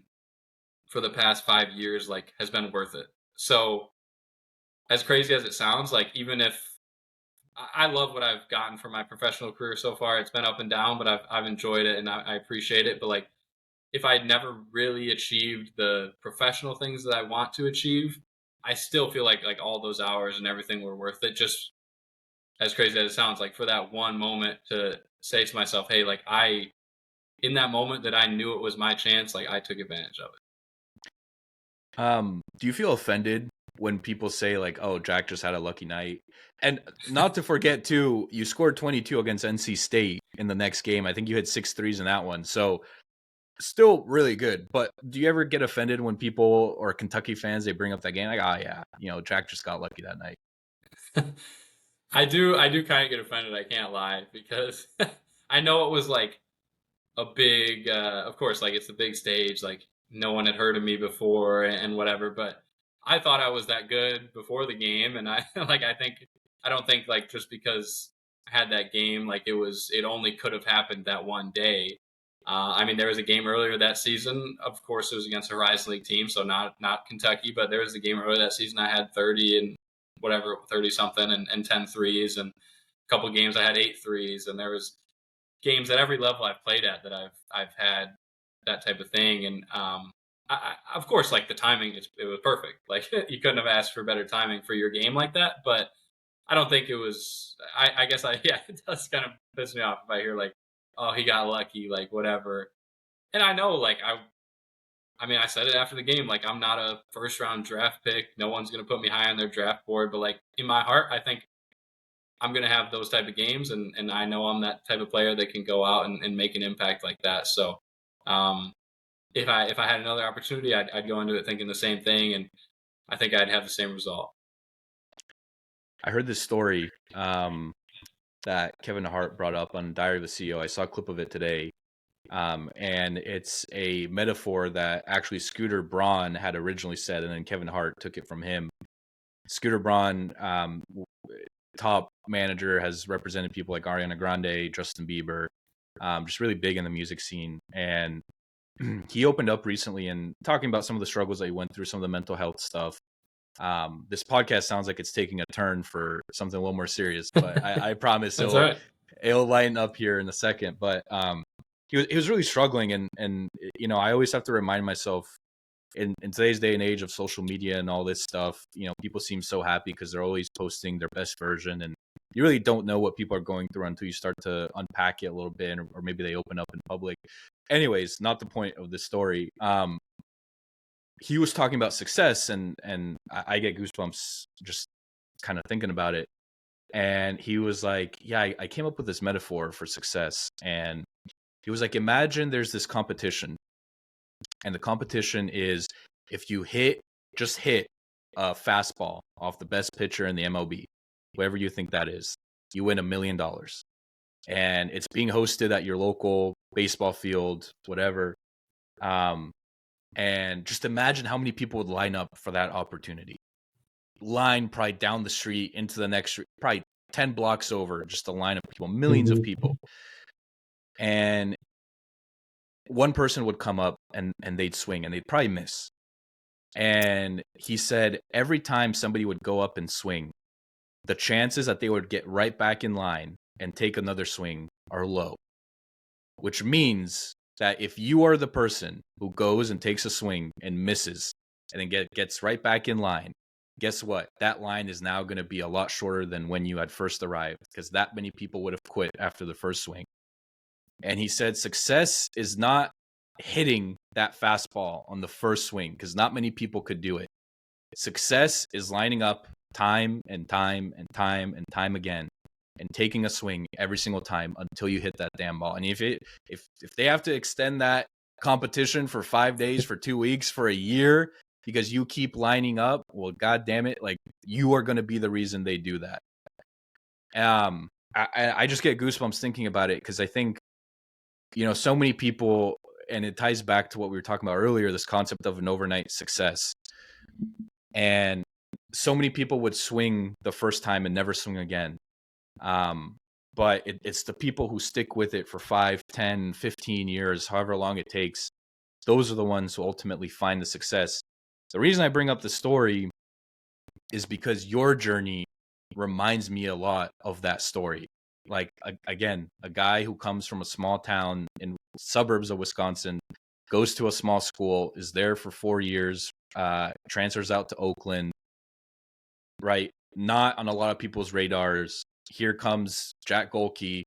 Speaker 2: for the past 5 years, like, has been worth it." So, as crazy as it sounds, like, even if I love what I've gotten from my professional career so far, it's been up and down, but I've enjoyed it and I appreciate it. But like, if I'd never really achieved the professional things that I want to achieve, I still feel like all those hours and everything were worth it. Just as crazy as it sounds, like for that one moment to say to myself, "Hey, like I in that moment that I knew it was my chance, like I took advantage of it."
Speaker 1: Do you feel offended when people say like, "Oh, Jack just had a lucky night"? And not to forget too, you scored 22 against NC State in the next game. I think you hit 6 threes in that one. So still really good. But do you ever get offended when people or Kentucky fans they bring up that game like, "Oh yeah, Jack just got lucky that night."
Speaker 2: I do kind of get offended. I can't lie because I know it was like a big, of course, like it's the big stage. Like no one had heard of me before and whatever. But I thought I was that good before the game, and I like I don't think like just because I had that game, like it only could have happened that one day. I mean, there was a game earlier that season. Of course, it was against a Horizon League team, so not Kentucky. But there was a game earlier that season. I had 30 and whatever, 30 something, and 10 threes, and a couple games I had 8 threes, and there was games at every level I've played at that I've had that type of thing. And of course, like the timing, it was perfect. Like you couldn't have asked for better timing for your game like that. But I don't think it was. I guess yeah, it does kind of piss me off if I hear like, oh, he got lucky, like whatever. and I know, like, I mean, I said it after the game, like, I'm not a first round draft pick. No one's gonna put me high on their draft board, but like in my heart, I think I'm gonna have those type of games, and I know I'm that type of player that can go out and make an impact like that. So, um, if I had another opportunity, I'd go into it thinking the same thing, and I think I'd have the same result.
Speaker 1: I heard this story that Kevin Hart brought up on Diary of the CEO. I saw a clip of it today. And it's a metaphor that actually Scooter Braun had originally said, and then Kevin Hart took it from him. Scooter Braun, top manager, has represented people like Ariana Grande, Justin Bieber, just really big in the music scene. And he opened up recently and talking about some of the struggles that he went through, some of the mental health stuff. This podcast sounds like it's taking a turn for something a little more serious, but I promise
Speaker 2: That's all right.
Speaker 1: it'll lighten up here in a second. But he was really struggling, and I always have to remind myself in today's day and age of social media and all this stuff, people seem so happy because they're always posting their best version, and you really don't know what people are going through until you start to unpack it a little bit, or maybe they open up in public. Anyways, not the point of this story. He was talking about success, and I get goosebumps just kind of thinking about it. And he was like, yeah, I came up with this metaphor for success. And he was like, imagine there's this competition, and the competition is if you just hit a fastball off the best pitcher in the MLB, whoever you think that is, you win $1 million. And it's being hosted at your local baseball field, whatever. And just imagine how many people would line up for that opportunity. Line probably down the street into the next street, probably 10 blocks over, just a line of people, millions of people. And one person would come up and they'd swing and they'd probably miss. And he said every time somebody would go up and swing, the chances that they would get right back in line and take another swing are low, which means that if you are the person who goes and takes a swing and misses and then gets right back in line, guess what? That line is now going to be a lot shorter than when you had first arrived, because that many people would have quit after the first swing. And he said success is not hitting that fastball on the first swing, because not many people could do it. Success is lining up time and time and time and time again and taking a swing every single time until you hit that damn ball. And if they have to extend that competition for 5 days, for 2 weeks, for a year, because you keep lining up, well, God damn it, like, you are going to be the reason they do that. I just get goosebumps thinking about it, because I think, so many people, and it ties back to what we were talking about earlier, this concept of an overnight success. And so many people would swing the first time and never swing again. But it's the people who stick with it for 5, 10, 15 years, however long it takes. Those are the ones who ultimately find the success. The reason I bring up the story is because your journey reminds me a lot of that story. Like, again, a guy who comes from a small town in suburbs of Wisconsin, goes to a small school, is there for 4 years, transfers out to Oakland, right? Not on a lot of people's radars. Here comes Jack Gohlke,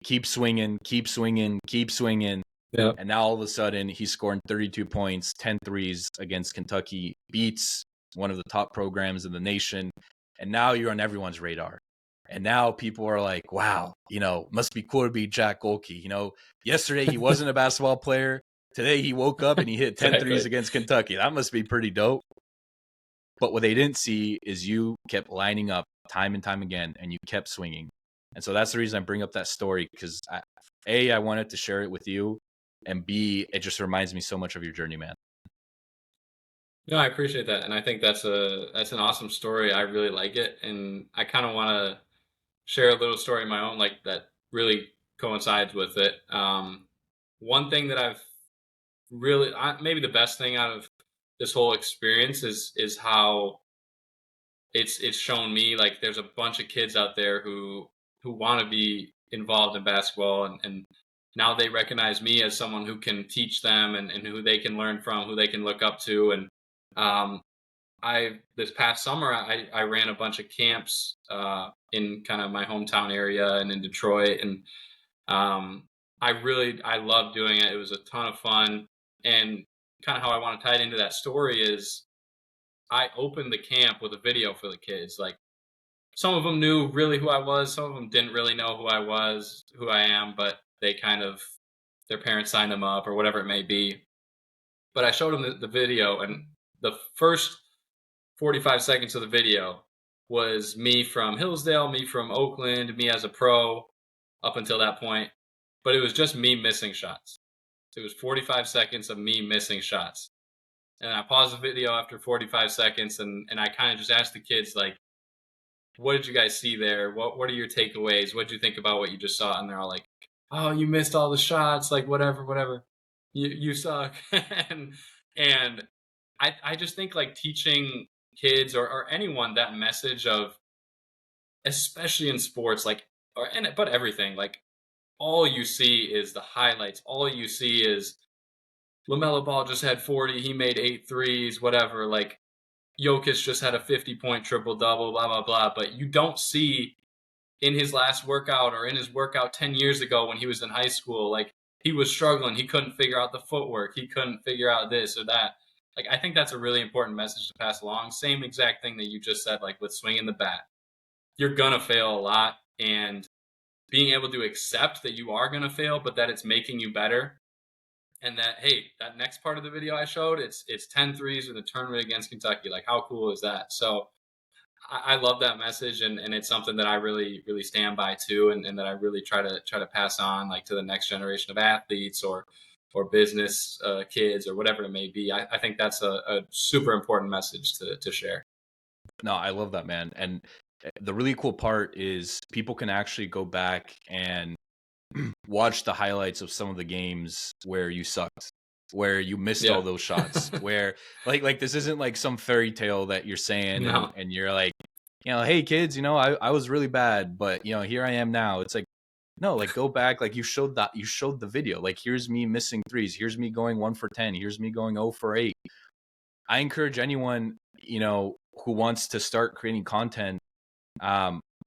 Speaker 1: keep swinging, keep swinging, keep swinging.
Speaker 2: Yeah.
Speaker 1: And now all of a sudden he's scoring 32 points, 10 threes against Kentucky, beats one of the top programs in the nation. And now you're on everyone's radar. And now people are like, wow, must be cool to be Jack Gohlke. Yesterday he wasn't a basketball player. Today he woke up and he hit 10 threes
Speaker 2: Exactly.
Speaker 1: against Kentucky. That must be pretty dope. But what they didn't see is you kept lining up time and time again, and you kept swinging. And so that's the reason I bring up that story, because I wanted to share it with you, and B, it just reminds me so much of your journey, man.
Speaker 2: No, I appreciate that, and I think that's an awesome story. I really like it, and I kind of want to share a little story of my own, like that really coincides with it. One thing that I've really, maybe the best thing out of this whole experience is how it's shown me, like, there's a bunch of kids out there who want to be involved in basketball, and now they recognize me as someone who can teach them, and who they can learn from, who they can look up to. And um, I this past summer I ran a bunch of camps in kind of my hometown area and in Detroit, and I love doing it. It was a ton of fun, and kind of how I want to tie it into that story is I opened the camp with a video for the kids. Like some of them knew really who I was, some of them didn't really know who I was, who I am, but they kind of their parents signed them up or whatever it may be. But I showed them the video, and the first 45 seconds of the video was me from Hillsdale, me from Oakland, me as a pro up until that point. But it was just me missing shots. It was 45 seconds of me missing shots. And I paused the video after 45 seconds, and I kind of just asked the kids, like, what did you guys see there? What are your takeaways? What did you think about what you just saw? And they're all like, oh, you missed all the shots, like whatever, whatever. You suck. And I just think like teaching kids or anyone that message of, especially in sports, like but everything, like all you see is the highlights. All you see is LaMelo Ball just had 40, he made 8 threes, whatever. Like Jokic just had a 50-point triple double, blah blah blah. But you don't see in his last workout or in his workout 10 years ago when he was in high school, like he was struggling. He couldn't figure out the footwork. He couldn't figure out this or that. Like, I think that's a really important message to pass along. Same exact thing that you just said, like with swinging the bat. You're going to fail a lot. And being able to accept that you are going to fail, but that it's making you better. And that, hey, that next part of the video I showed, it's 10 threes in the tournament against Kentucky. Like, how cool is that? So, I love that message, and it's something that I really really stand by too, and that I really try to pass on like to the next generation of athletes or business kids or whatever it may be. I think that's a super important message to share.
Speaker 1: No, I love that, man. And the really cool part is people can actually go back and watch the highlights of some of the games where you sucked, where you missed all
Speaker 2: Yeah.
Speaker 1: those shots, where like this isn't like some fairy tale that you're saying
Speaker 2: No.
Speaker 1: and you're like, hey kids, I was really bad, but here I am now. It's like, no, like go back, like you showed the video. Like here's me missing threes, here's me going 1 for 10, here's me going 0 for 8. I encourage anyone, who wants to start creating content,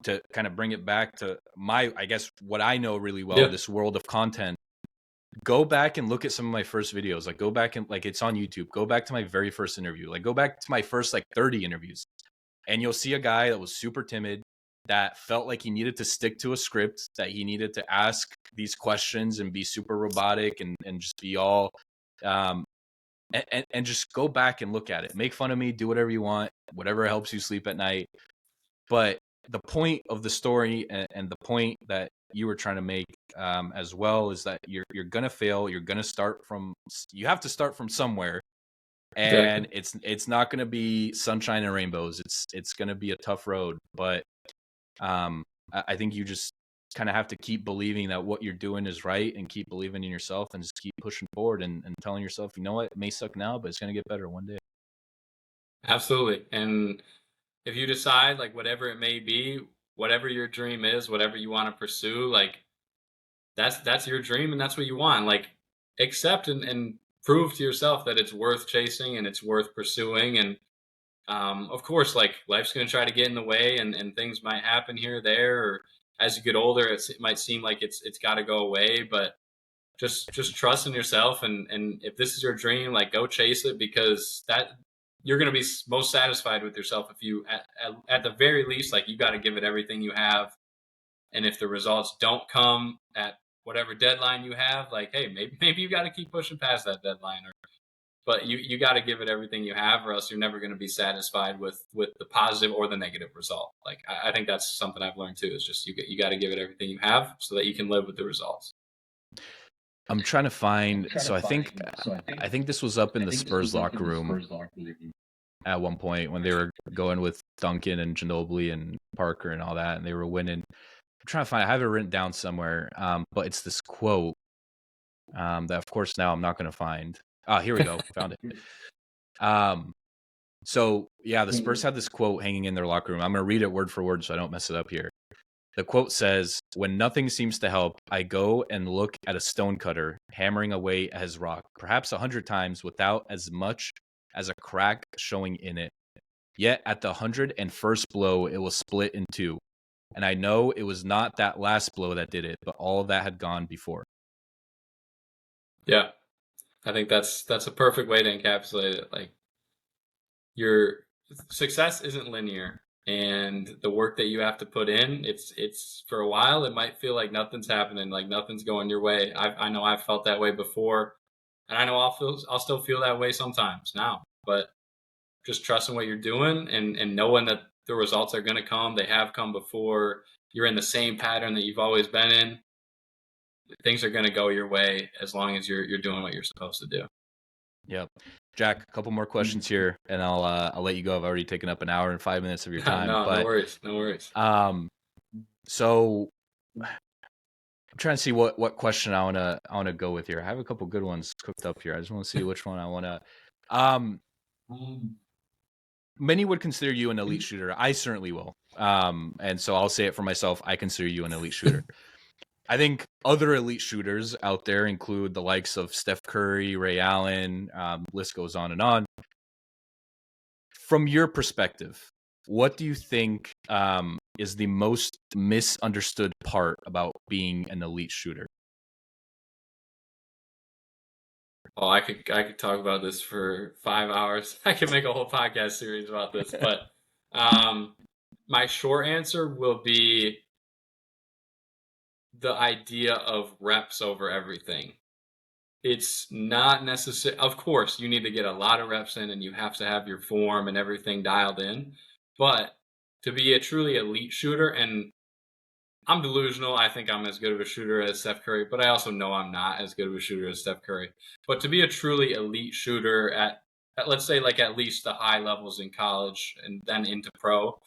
Speaker 1: to kind of bring it back to I guess what I know really well,
Speaker 2: Yeah.
Speaker 1: this world of content. Go back and look at some of my first videos. Like go back and like it's on YouTube. Go back to my very first interview. Like go back to my first like 30 interviews. And you'll see a guy that was super timid, that felt like he needed to stick to a script, that he needed to ask these questions and be super robotic and just be all and just go back and look at it. Make fun of me, do whatever you want, whatever helps you sleep at night. But the point of the story and the point that you were trying to make, as well, is that you're gonna fail. You have to start from somewhere,
Speaker 2: Exactly.
Speaker 1: and it's not gonna be sunshine and rainbows. It's gonna be a tough road, but I think you just kind of have to keep believing that what you're doing is right, and keep believing in yourself, and just keep pushing forward and telling yourself, you know what, it may suck now, but it's gonna get better one day.
Speaker 2: Absolutely. And if you decide, like whatever it may be, whatever your dream is, whatever you want to pursue, like that's your dream and that's what you want. Like accept and prove to yourself that it's worth chasing and it's worth pursuing. And of course, like life's going to try to get in the way, and things might happen here or there. Or as you get older, it might seem like it's got to go away. But just trust in yourself, and if this is your dream, like go chase it, because that you're going to be most satisfied with yourself if you at the very least, like you got to give it everything you have. And if the results don't come at whatever deadline you have, like hey, maybe you got to keep pushing past that deadline, or but you got to give it everything you have, or else you're never going to be satisfied with the positive or the negative result. Like I think that's something I've learned too, is just you got to give it everything you have so that you can live with the results.
Speaker 1: I'm trying to find. So I think this was up in the Spurs locker room at one point when they were going with Duncan and Ginobili and Parker and all that, and they were winning. I'm trying to find. I have it written down somewhere, but it's this quote, that, of course, now I'm not going to find. Ah, here we go. Found it. So yeah, the Spurs had this quote hanging in their locker room. I'm going to read it word for word so I don't mess it up here. The quote says, "When nothing seems to help, I go and look at a stonecutter hammering away at his rock, perhaps 100 times without as much as a crack showing in it. Yet at the 101st blow, it will split in two. And I know it was not that last blow that did it, but all that had gone before."
Speaker 2: Yeah, I think that's a perfect way to encapsulate it. Like your success isn't linear, and the work that you have to put in, it's for a while it might feel like nothing's happening, like nothing's going your way. I know I've felt that way before, and I know I'll still feel that way sometimes now. But just trusting what you're doing and knowing that the results are going to come. They have come before. You're in the same pattern that you've always been in. Things are going to go your way as long as you're doing what you're supposed to do.
Speaker 1: Yep. Jack, a couple more questions here, and I'll let you go. I've already taken up an hour and 5 minutes of your time,
Speaker 2: No, no
Speaker 1: but
Speaker 2: worries, no worries.
Speaker 1: um, so I'm trying to see what question I wanna go with here. I have a couple good ones cooked up here. I just want to see which one I wanna. Um, Many would consider you an elite shooter. I certainly will. And so I'll say it for myself. I consider you an elite shooter. I think other elite shooters out there include the likes of Steph Curry, Ray Allen. List goes on and on. From your perspective, what do you think is the most misunderstood part about being an elite shooter?
Speaker 2: Oh, I could talk about this for 5 hours. I could make a whole podcast series about this, but um, my short answer will be the idea of reps over everything. It's not necessary. Of course, you need to get a lot of reps in, and you have to have your form and everything dialed in. But to be a truly elite shooter, and I'm delusional. I think I'm as good of a shooter as Steph Curry, but I also know I'm not as good of a shooter as Steph Curry. But to be a truly elite shooter at let's say like at least the high levels in college and then into pro,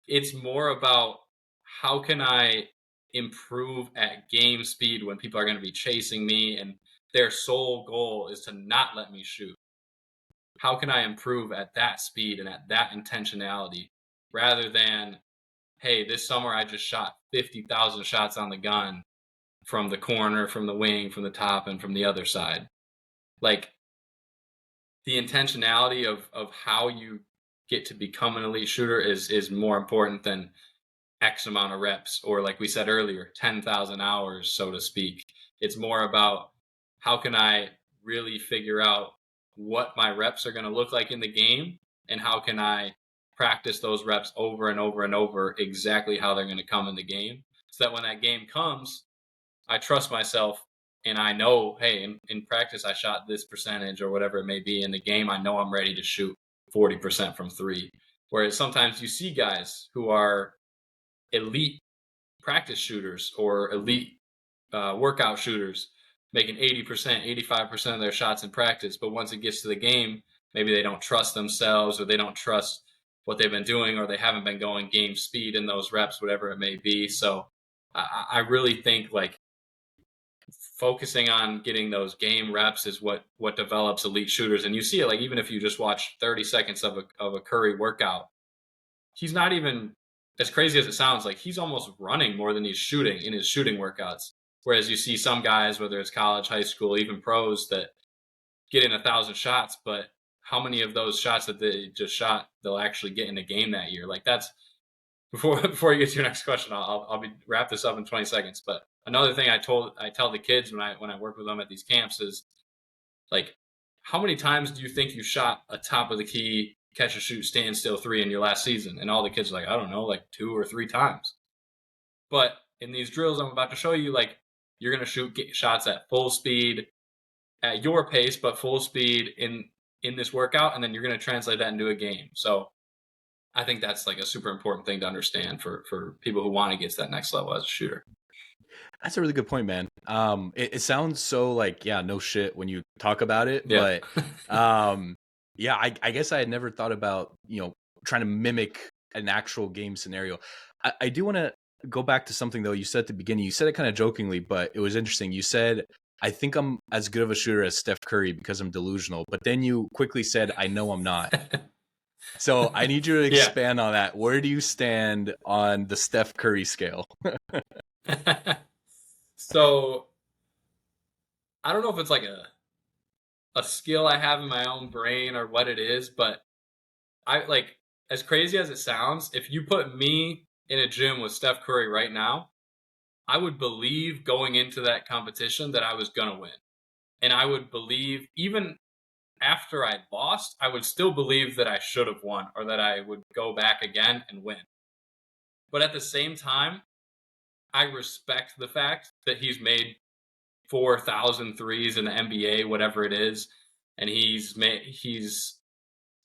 Speaker 2: it's more about how can I improve at game speed when people are going to be chasing me and their sole goal is to not let me shoot. How can I improve at that speed and at that intentionality rather than, hey, this summer I just shot 50,000 shots on the gun from the corner, from the wing, from the top, and from the other side. Like the intentionality of how you get to become an elite shooter is more important than X amount of reps, or like we said earlier, 10,000 hours, so to speak. It's more about how can I really figure out what my reps are going to look like in the game, and how can I practice those reps over and over and over exactly how they're going to come in the game, so that when that game comes, I trust myself and I know, hey, in practice, I shot this percentage or whatever it may be. In the game, I know I'm ready to shoot 40% from three. Whereas sometimes you see guys who are elite practice shooters or elite workout shooters making 80%, 85% of their shots in practice. But once it gets to the game, maybe they don't trust themselves or they don't trust what they've been doing or they haven't been going game speed in those reps, whatever it may be. So I really think like focusing on getting those game reps is what develops elite shooters. And you see it like even if you just watch 30 seconds of a Curry workout, he's not even, as crazy as it sounds, like he's almost running more than he's shooting in his shooting workouts. Whereas you see some guys, whether it's college, high school, even pros, that get in 1,000 shots, but how many of those shots that they just shot they'll actually get in a game that year? Like that's before you get to your next question, I'll be wrap this up in 20 seconds. But another thing I tell the kids when I work with them at these camps is like, how many times do you think you shot a top of the key catch and shoot standstill three in your last season? And all the kids are like, I don't know, like 2 or 3 times. But in these drills I'm about to show you, like you're gonna shoot shots at full speed at your pace, but full speed in this workout, and then you're gonna translate that into a game. So I think that's like a super important thing to understand for people who want to get to that next level as a shooter.
Speaker 1: That's a really good point, man. It sounds so like, yeah, no shit when you talk about it,
Speaker 2: Yeah.
Speaker 1: but um, yeah, I guess I had never thought about, trying to mimic an actual game scenario. I do want to go back to something though. You said at the beginning, you said it kind of jokingly, but it was interesting. You said, I think I'm as good of a shooter as Steph Curry because I'm delusional, but then you quickly said, I know I'm not. So I need you to
Speaker 2: Yeah.
Speaker 1: expand on that. Where do you stand on the Steph Curry scale?
Speaker 2: So I don't know if it's like a skill I have in my own brain or what it is, but I like, as crazy as it sounds, if you put me in a gym with Steph Curry right now, I would believe going into that competition that I was gonna win. And I would believe, even after I lost, I would still believe that I should have won or that I would go back again and win. But at the same time, I respect the fact that he's made 4,000 threes in the NBA, whatever it is, and he's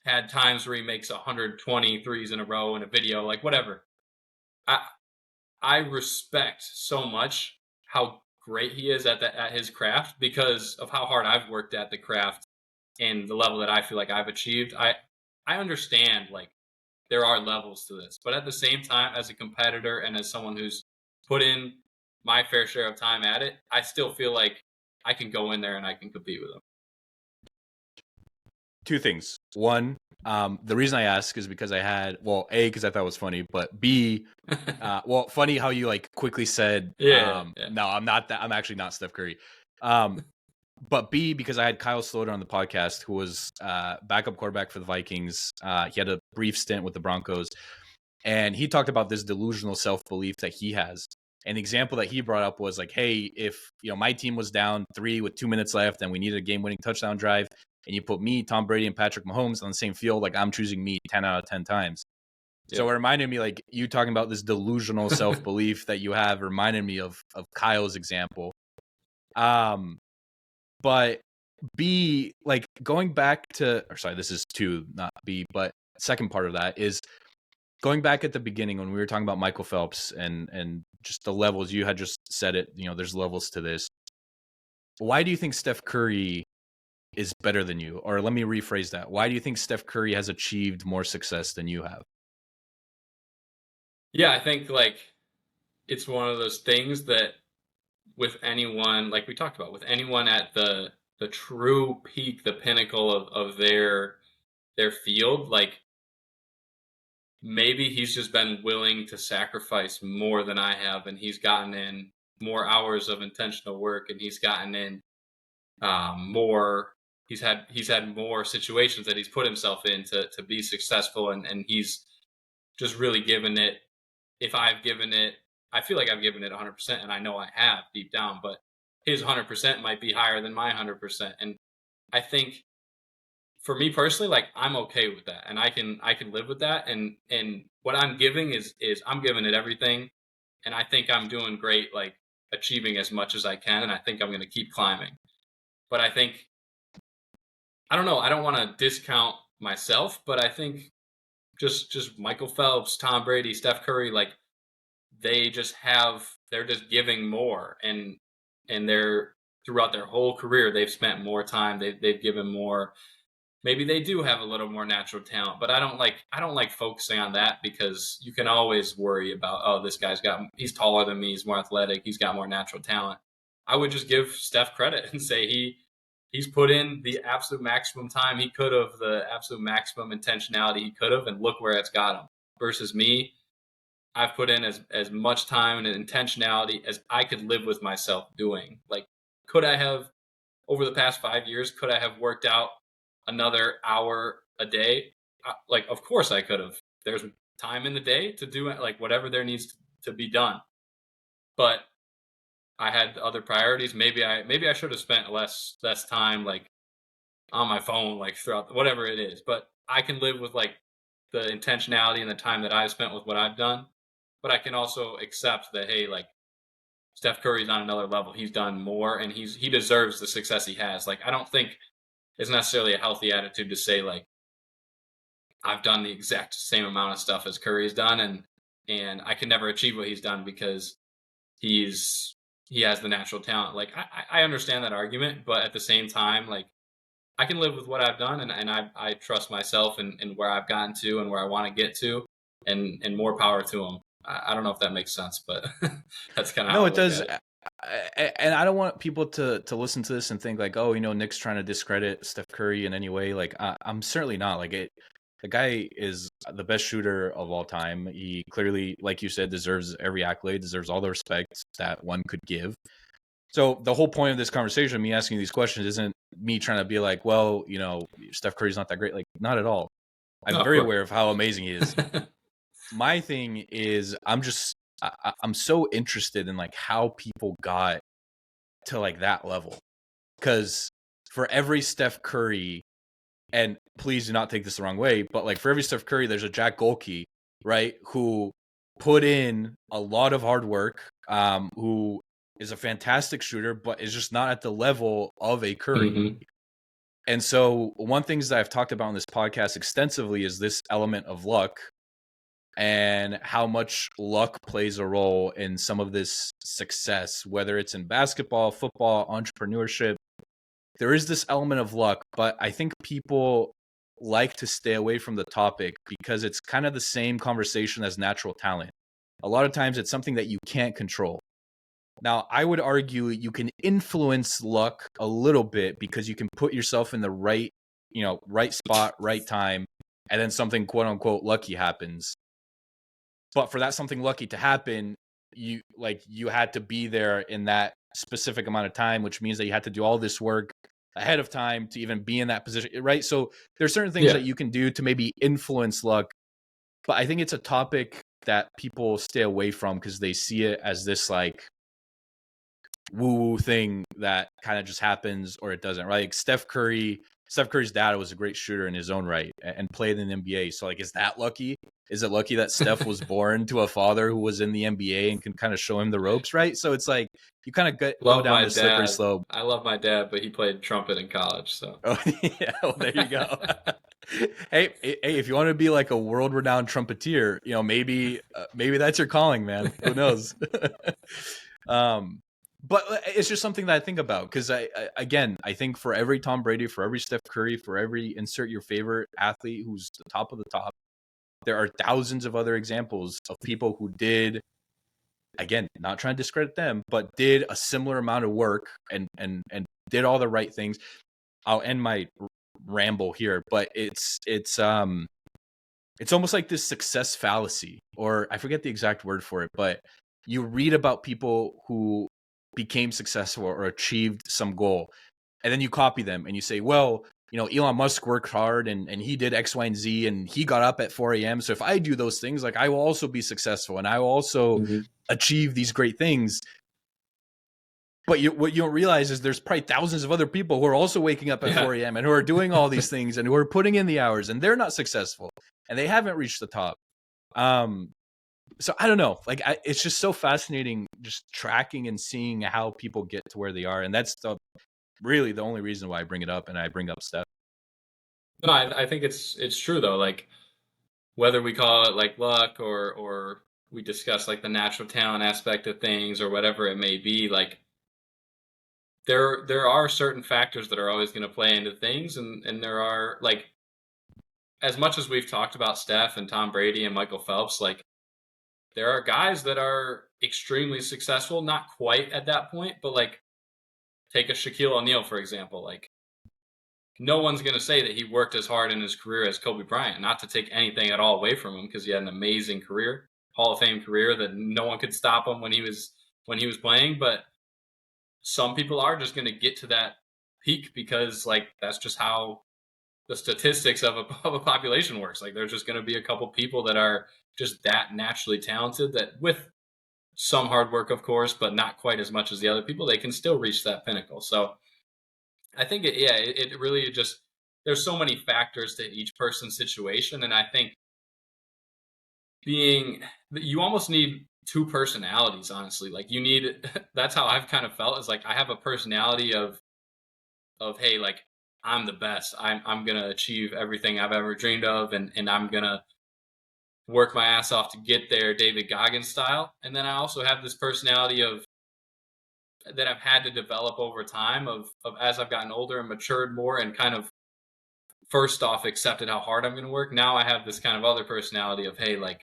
Speaker 2: had times where he makes 120 threes in a row in a video, like whatever. I I respect so much how great he is at his craft because of how hard I've worked at the craft and the level that I feel like I've achieved. I understand, like, there are levels to this, but at the same time, as a competitor and as someone who's put in my fair share of time at it, I still feel like I can go in there and I can compete with
Speaker 1: Two things. One, the reason I ask is because I had, well, A, because I thought it was funny, but B,
Speaker 2: them.
Speaker 1: well, funny how you like quickly said,
Speaker 2: Yeah, yeah,
Speaker 1: no, I'm not that. I'm actually not Steph Curry. But B, because I had Kyle Sloter on the podcast, who was backup quarterback for the Vikings. He had a brief stint with the Broncos, and he talked about this delusional self-belief that he has. And the example that he brought up was like, hey, if my team was down 3 with 2 minutes left and we needed a game-winning touchdown drive, and you put me, Tom Brady, and Patrick Mahomes on the same field, like I'm choosing me 10 out of 10 times. So
Speaker 2: yeah.
Speaker 1: it reminded me, like you talking about this delusional self-belief that you have reminded me of Kyle's example. But B, like going back to, or sorry, this is two, not B, but second part of that is going back at the beginning when we were talking about Michael Phelps and just the levels. You had just said it, there's levels to this. Why do you think Steph Curry is better than you? Or let me rephrase that. Why do you think Steph Curry has achieved more success than you have?
Speaker 2: Yeah, I think, like, it's one of those things that with anyone, like we talked about, with anyone at the true peak, the pinnacle of their field, like, maybe he's just been willing to sacrifice more than I have, and he's gotten in more hours of intentional work, and he's gotten in more. He's had more situations that he's put himself in to be successful, and he's just really given it. If I've given it, I feel like I've given it 100%, and I know I have deep down, but his 100% might be higher than my 100%, and I think for me personally, like, I'm okay with that, and I can live with that, and what I'm giving is I'm giving it everything, and I think I'm doing great, like, achieving as much as I can, and I think I'm going to keep climbing. But I think, I don't know, I don't want to discount myself, but I think just Michael Phelps, Tom Brady, Steph Curry, like, they're just giving more, and they're throughout their whole career they've spent more time, they've given more. Maybe they do have a little more natural talent, but I don't like focusing on that because you can always worry about, oh, this he's taller than me, he's more athletic, he's got more natural talent. I would just give Steph credit and say he's put in the absolute maximum time he could have, the absolute maximum intentionality he could have, and look where it's got him. Versus me, I've put in as much time and intentionality as I could live with myself doing. Like, could I have, over the past 5 years, could I have worked out another hour a day? Like, of course I could have. There's time in the day to do it, like whatever there needs to be done. But I had other priorities. Maybe I should have spent less time, like, on my phone, like, throughout whatever it is. But I can live with, like, the intentionality and the time that I've spent with what I've done. But I can also accept that, hey, like, Steph Curry's on another level. He's done more, and he deserves the success he has. Like, I don't think it's necessarily a healthy attitude to say, like, I've done the exact same amount of stuff as Curry's done, and I can never achieve what he's done because he's he has the natural talent. Like, I understand that argument, but at the same time, like, I can live with what I've done, and I trust myself and where I've gotten to and where I want to get to, and more power to him. I don't know if that makes sense, but that's kind of
Speaker 1: No,
Speaker 2: how I
Speaker 1: it
Speaker 2: look
Speaker 1: does.
Speaker 2: at it.
Speaker 1: And I don't want people to listen to this and think like, oh, Nick's trying to discredit Steph Curry in any way. Like, I'm certainly not. Like, the guy is the best shooter of all time. He clearly, like you said, deserves every accolade, deserves all the respect that one could give. So the whole point of this conversation, me asking these questions, isn't me trying to be like, well, Steph Curry's not that great. Like, not at all.
Speaker 2: No,
Speaker 1: I'm
Speaker 2: of
Speaker 1: very
Speaker 2: course.
Speaker 1: aware of how amazing he is. My thing is, I'm so interested in like how people got to like that level. because for every Steph Curry, and please do not take this the wrong way, but like for every Steph Curry, there's a Jack Gohlke, right? Who put in a lot of hard work, who is a fantastic shooter, but is just not at the level of a Curry.
Speaker 2: Hmm.
Speaker 1: And so one things that I've talked about on this podcast extensively is this element of luck and how much luck plays a role in some of this success, whether it's in basketball, football, entrepreneurship. There is this element of luck, but I think people like to stay away from the topic because it's kind of the same conversation as natural talent. A lot of times it's something that you can't control. Now, I would argue you can influence luck a little bit because you can put yourself in the right, right spot, right time, and then something quote unquote lucky happens. But for that something lucky to happen, you had to be there in that specific amount of time, which means that you had to do all this work ahead of time to even be in that position, right? So there's certain things
Speaker 2: Yeah.
Speaker 1: that you can do to maybe influence luck, but I think it's a topic that people stay away from because they see it as this like woo-woo thing that kind of just happens or it doesn't, right? Like Steph Curry's dad was a great shooter in his own right and played in the NBA. So like, is that lucky? Is it lucky that Steph was born to a father who was in the NBA and can kind of show him the ropes, right? So it's like you kind of go
Speaker 2: Love
Speaker 1: down
Speaker 2: my
Speaker 1: this slippery
Speaker 2: dad.
Speaker 1: slope.
Speaker 2: I love my dad, but he played trumpet in college, so.
Speaker 1: Oh, yeah, well, there you go. Hey, if you want to be like a world-renowned trumpeter, maybe that's your calling, man. Who knows? um, but it's just something that I think about because I think for every Tom Brady, for every Steph Curry, for every insert your favorite athlete who's the top of the top, there are thousands of other examples of people who did, again, not trying to discredit them, but did a similar amount of work and did all the right things. I'll end my ramble here, but it's almost like this success fallacy, or I forget the exact word for it, but you read about people who became successful or achieved some goal, and then you copy them and you say, well, Elon Musk worked hard and he did X, Y, and Z, and he got up at 4 a.m. So if I do those things, like I will also be successful and I will also
Speaker 2: Mhm.
Speaker 1: achieve these great things. But what you don't realize is there's probably thousands of other people who are also waking up at
Speaker 2: Yeah.
Speaker 1: 4 a.m. and who are doing all these things and who are putting in the hours and they're not successful and they haven't reached the top. So I don't know. Like, it's just so fascinating just tracking and seeing how people get to where they are. And that's really the only reason why I bring it up and I bring up stuff.
Speaker 2: No, I think it's true though. Like whether we call it like luck or we discuss like the natural talent aspect of things or whatever it may be, like there are certain factors that are always going to play into things, and there are like as much as we've talked about Steph and Tom Brady and Michael Phelps, like there are guys that are extremely successful, not quite at that point, but like take a Shaquille O'Neal for example, like no one's going to say that he worked as hard in his career as Kobe Bryant. Not to take anything at all away from him because he had an amazing career, Hall of Fame career that no one could stop him when he was playing. But some people are just going to get to that peak because like that's just how the statistics of of a population works. Like there's just going to be a couple people that are just that naturally talented that with some hard work, of course, but not quite as much as the other people, they can still reach that pinnacle. So I think it really just there's so many factors to each person's situation, and I think being you almost need two personalities, honestly. Like you need that's how I've kind of felt is like I have a personality of hey, like I'm the best. I'm gonna achieve everything I've ever dreamed of, and I'm gonna work my ass off to get there, David Goggins style. And then I also have this personality of that I've had to develop over time of as I've gotten older and matured more and kind of first off accepted how hard I'm going to work. Now I have this kind of other personality of, hey, like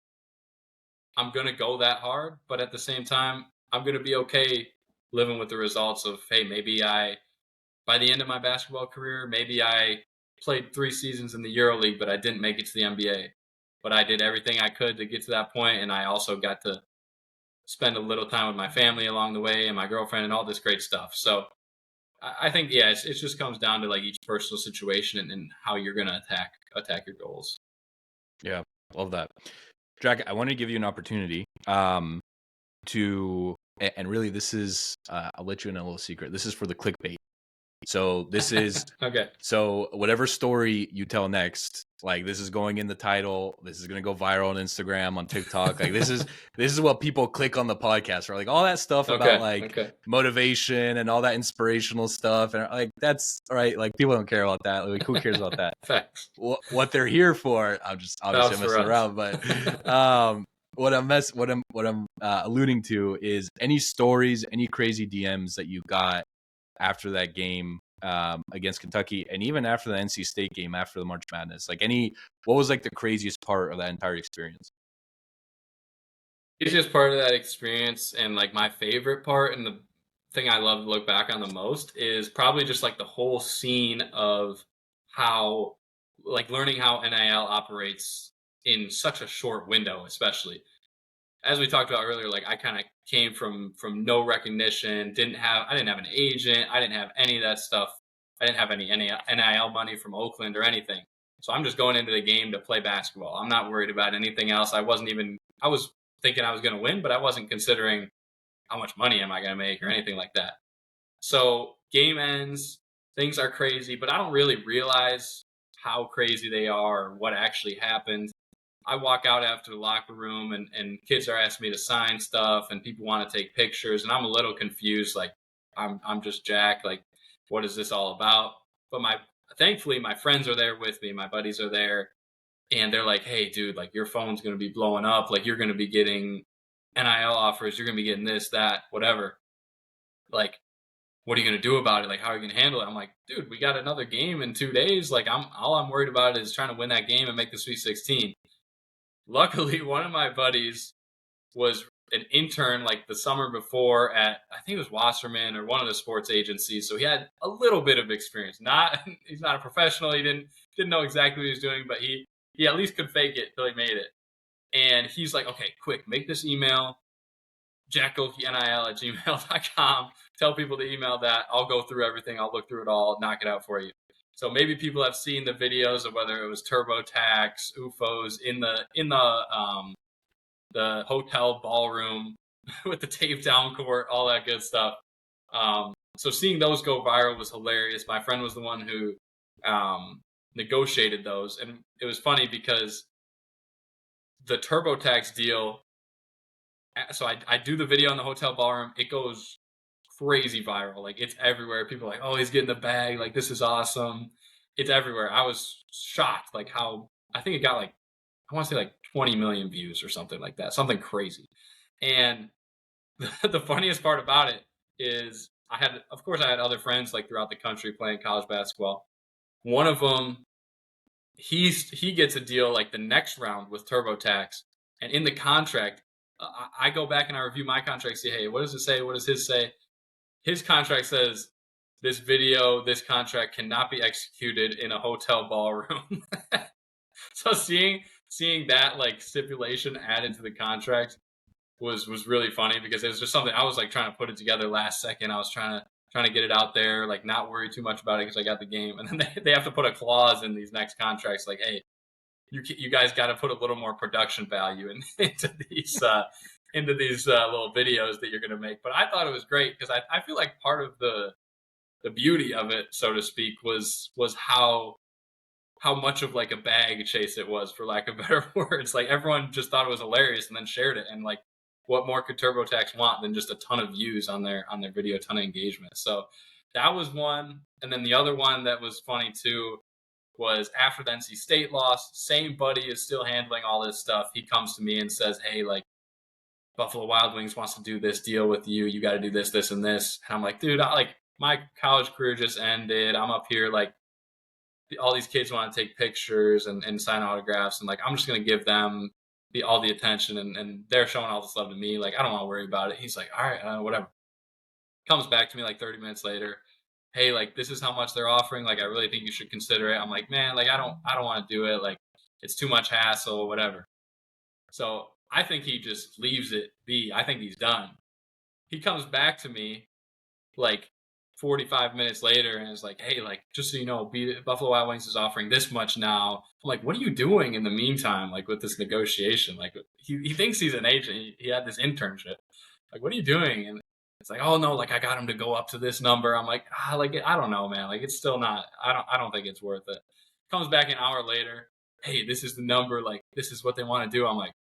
Speaker 2: I'm going to go that hard, but at the same time, I'm going to be okay living with the results of, hey, maybe by the end of my basketball career, maybe I played 3 seasons in the EuroLeague, but I didn't make it to the NBA. But I did everything I could to get to that point, and I also got to spend a little time with my family along the way and my girlfriend and all this great stuff. So I think yeah, it just comes down to like each personal situation and how you're gonna attack your goals.
Speaker 1: Yeah, love that. Jack, I want to give you an opportunity to, and really this is, I'll let you in a little secret. This is for the clickbait. So this is
Speaker 2: Okay.
Speaker 1: so whatever story you tell next, like this is going in the title. This is gonna go viral on Instagram, on TikTok. Like this is what people click on the podcast for. Like all that stuff about
Speaker 2: Okay.
Speaker 1: like
Speaker 2: Okay.
Speaker 1: motivation and all that inspirational stuff, and like that's all right. Like people don't care about that. Like who cares about that?
Speaker 2: Facts.
Speaker 1: What they're here for. I'm just obviously
Speaker 2: That's
Speaker 1: I'm
Speaker 2: for
Speaker 1: messing
Speaker 2: us.
Speaker 1: around, but what I'm alluding to is any stories, any crazy DMs that you got after that game against Kentucky, and even after the NC State game, after the March Madness. Like what was like the craziest part of that entire experience?
Speaker 2: Easiest part of that experience and like my favorite part and the thing I love to look back on the most is probably just like the whole scene of how like learning how NIL operates in such a short window, especially. As we talked about earlier, like I kind of came from no recognition, I didn't have an agent, I didn't have any of that stuff. I didn't have any NIL money from Oakland or anything. So I'm just going into the game to play basketball. I'm not worried about anything else. I was thinking I was going to win, but I wasn't considering how much money am I going to make or anything like that. So game ends, things are crazy, but I don't really realize how crazy they are or what actually happened. I walk out after the locker room and kids are asking me to sign stuff and people want to take pictures and I'm a little confused. Like I'm just Jack. Like, what is this all about? But thankfully my friends are there with me. My buddies are there and they're like, hey dude, like your phone's going to be blowing up. Like you're going to be getting NIL offers. You're going to be getting this, that, whatever. Like, what are you going to do about it? Like, how are you going to handle it? I'm like, dude, we got another game in 2 days. Like all I'm worried about is trying to win that game and make the Sweet 16. Luckily, one of my buddies was an intern like the summer before at I think it was Wasserman or one of the sports agencies. So he had a little bit of experience. Not he's not a professional. He didn't know exactly what he was doing, but he at least could fake it till he made it. And he's like, okay, quick, make this email, jackgohlkenil@gmail.com. Tell people to email that. I'll go through everything. I'll look through it all, knock it out for you. So maybe people have seen the videos of whether it was TurboTax, UFOs in the hotel ballroom with the tape down court, all that good stuff. So seeing those go viral was hilarious. My friend was the one who negotiated those, and it was funny because the TurboTax deal. So I do the video in the hotel ballroom. It goes crazy viral. Like it's everywhere. People are like, oh, he's getting the bag. Like this is awesome. It's everywhere. I was shocked. Like how I think it got like I want to say like 20 million views or something like that. Something crazy. And the funniest part about it is of course, I had other friends like throughout the country playing college basketball. One of them, he gets a deal like the next round with TurboTax, and in the contract, I go back and I review my contract, say, hey, what does it say? What does his say? His contract says this contract cannot be executed in a hotel ballroom. So seeing that like stipulation added to the contract was really funny because it was just something I was like trying to put it together last second. I was trying to get it out there, like not worry too much about it because I got the game. And then they have to put a clause in these next contracts like, hey, you guys got to put a little more production value into these little videos that you're going to make. But I thought it was great because I feel like part of the beauty of it, so to speak, was how much of like a bag chase it was, for lack of better words. Like everyone just thought it was hilarious and then shared it. And like, what more could TurboTax want than just a ton of views on their video, a ton of engagement? So that was one. And then the other one that was funny too was after the NC State loss. Same buddy is still handling all this stuff. He comes to me and says, "Hey, like Buffalo Wild Wings wants to do this deal with you. You got to do this, this, and this." And I'm like, dude, my college career just ended. I'm up here like all these kids want to take pictures and sign autographs, and like I'm just gonna give them all the attention, and they're showing all this love to me. Like I don't want to worry about it. He's like, all right, whatever. Comes back to me like 30 minutes later. Hey, like this is how much they're offering. Like I really think you should consider it. I'm like, man, like I don't want to do it. Like it's too much hassle, whatever. So I think he just leaves it be. I think he's done. He comes back to me like 45 minutes later and is like, hey, like, just so you know, Buffalo Wild Wings is offering this much now. I'm like, what are you doing in the meantime, like with this negotiation? Like, he thinks he's an agent. He had this internship. Like, what are you doing? It's like, oh no, like I got him to go up to this number. I'm like, like I don't know, man. Like it's still not. I don't think it's worth it. Comes back an hour later. Hey, this is the number. Like this is what they want to do. I'm like,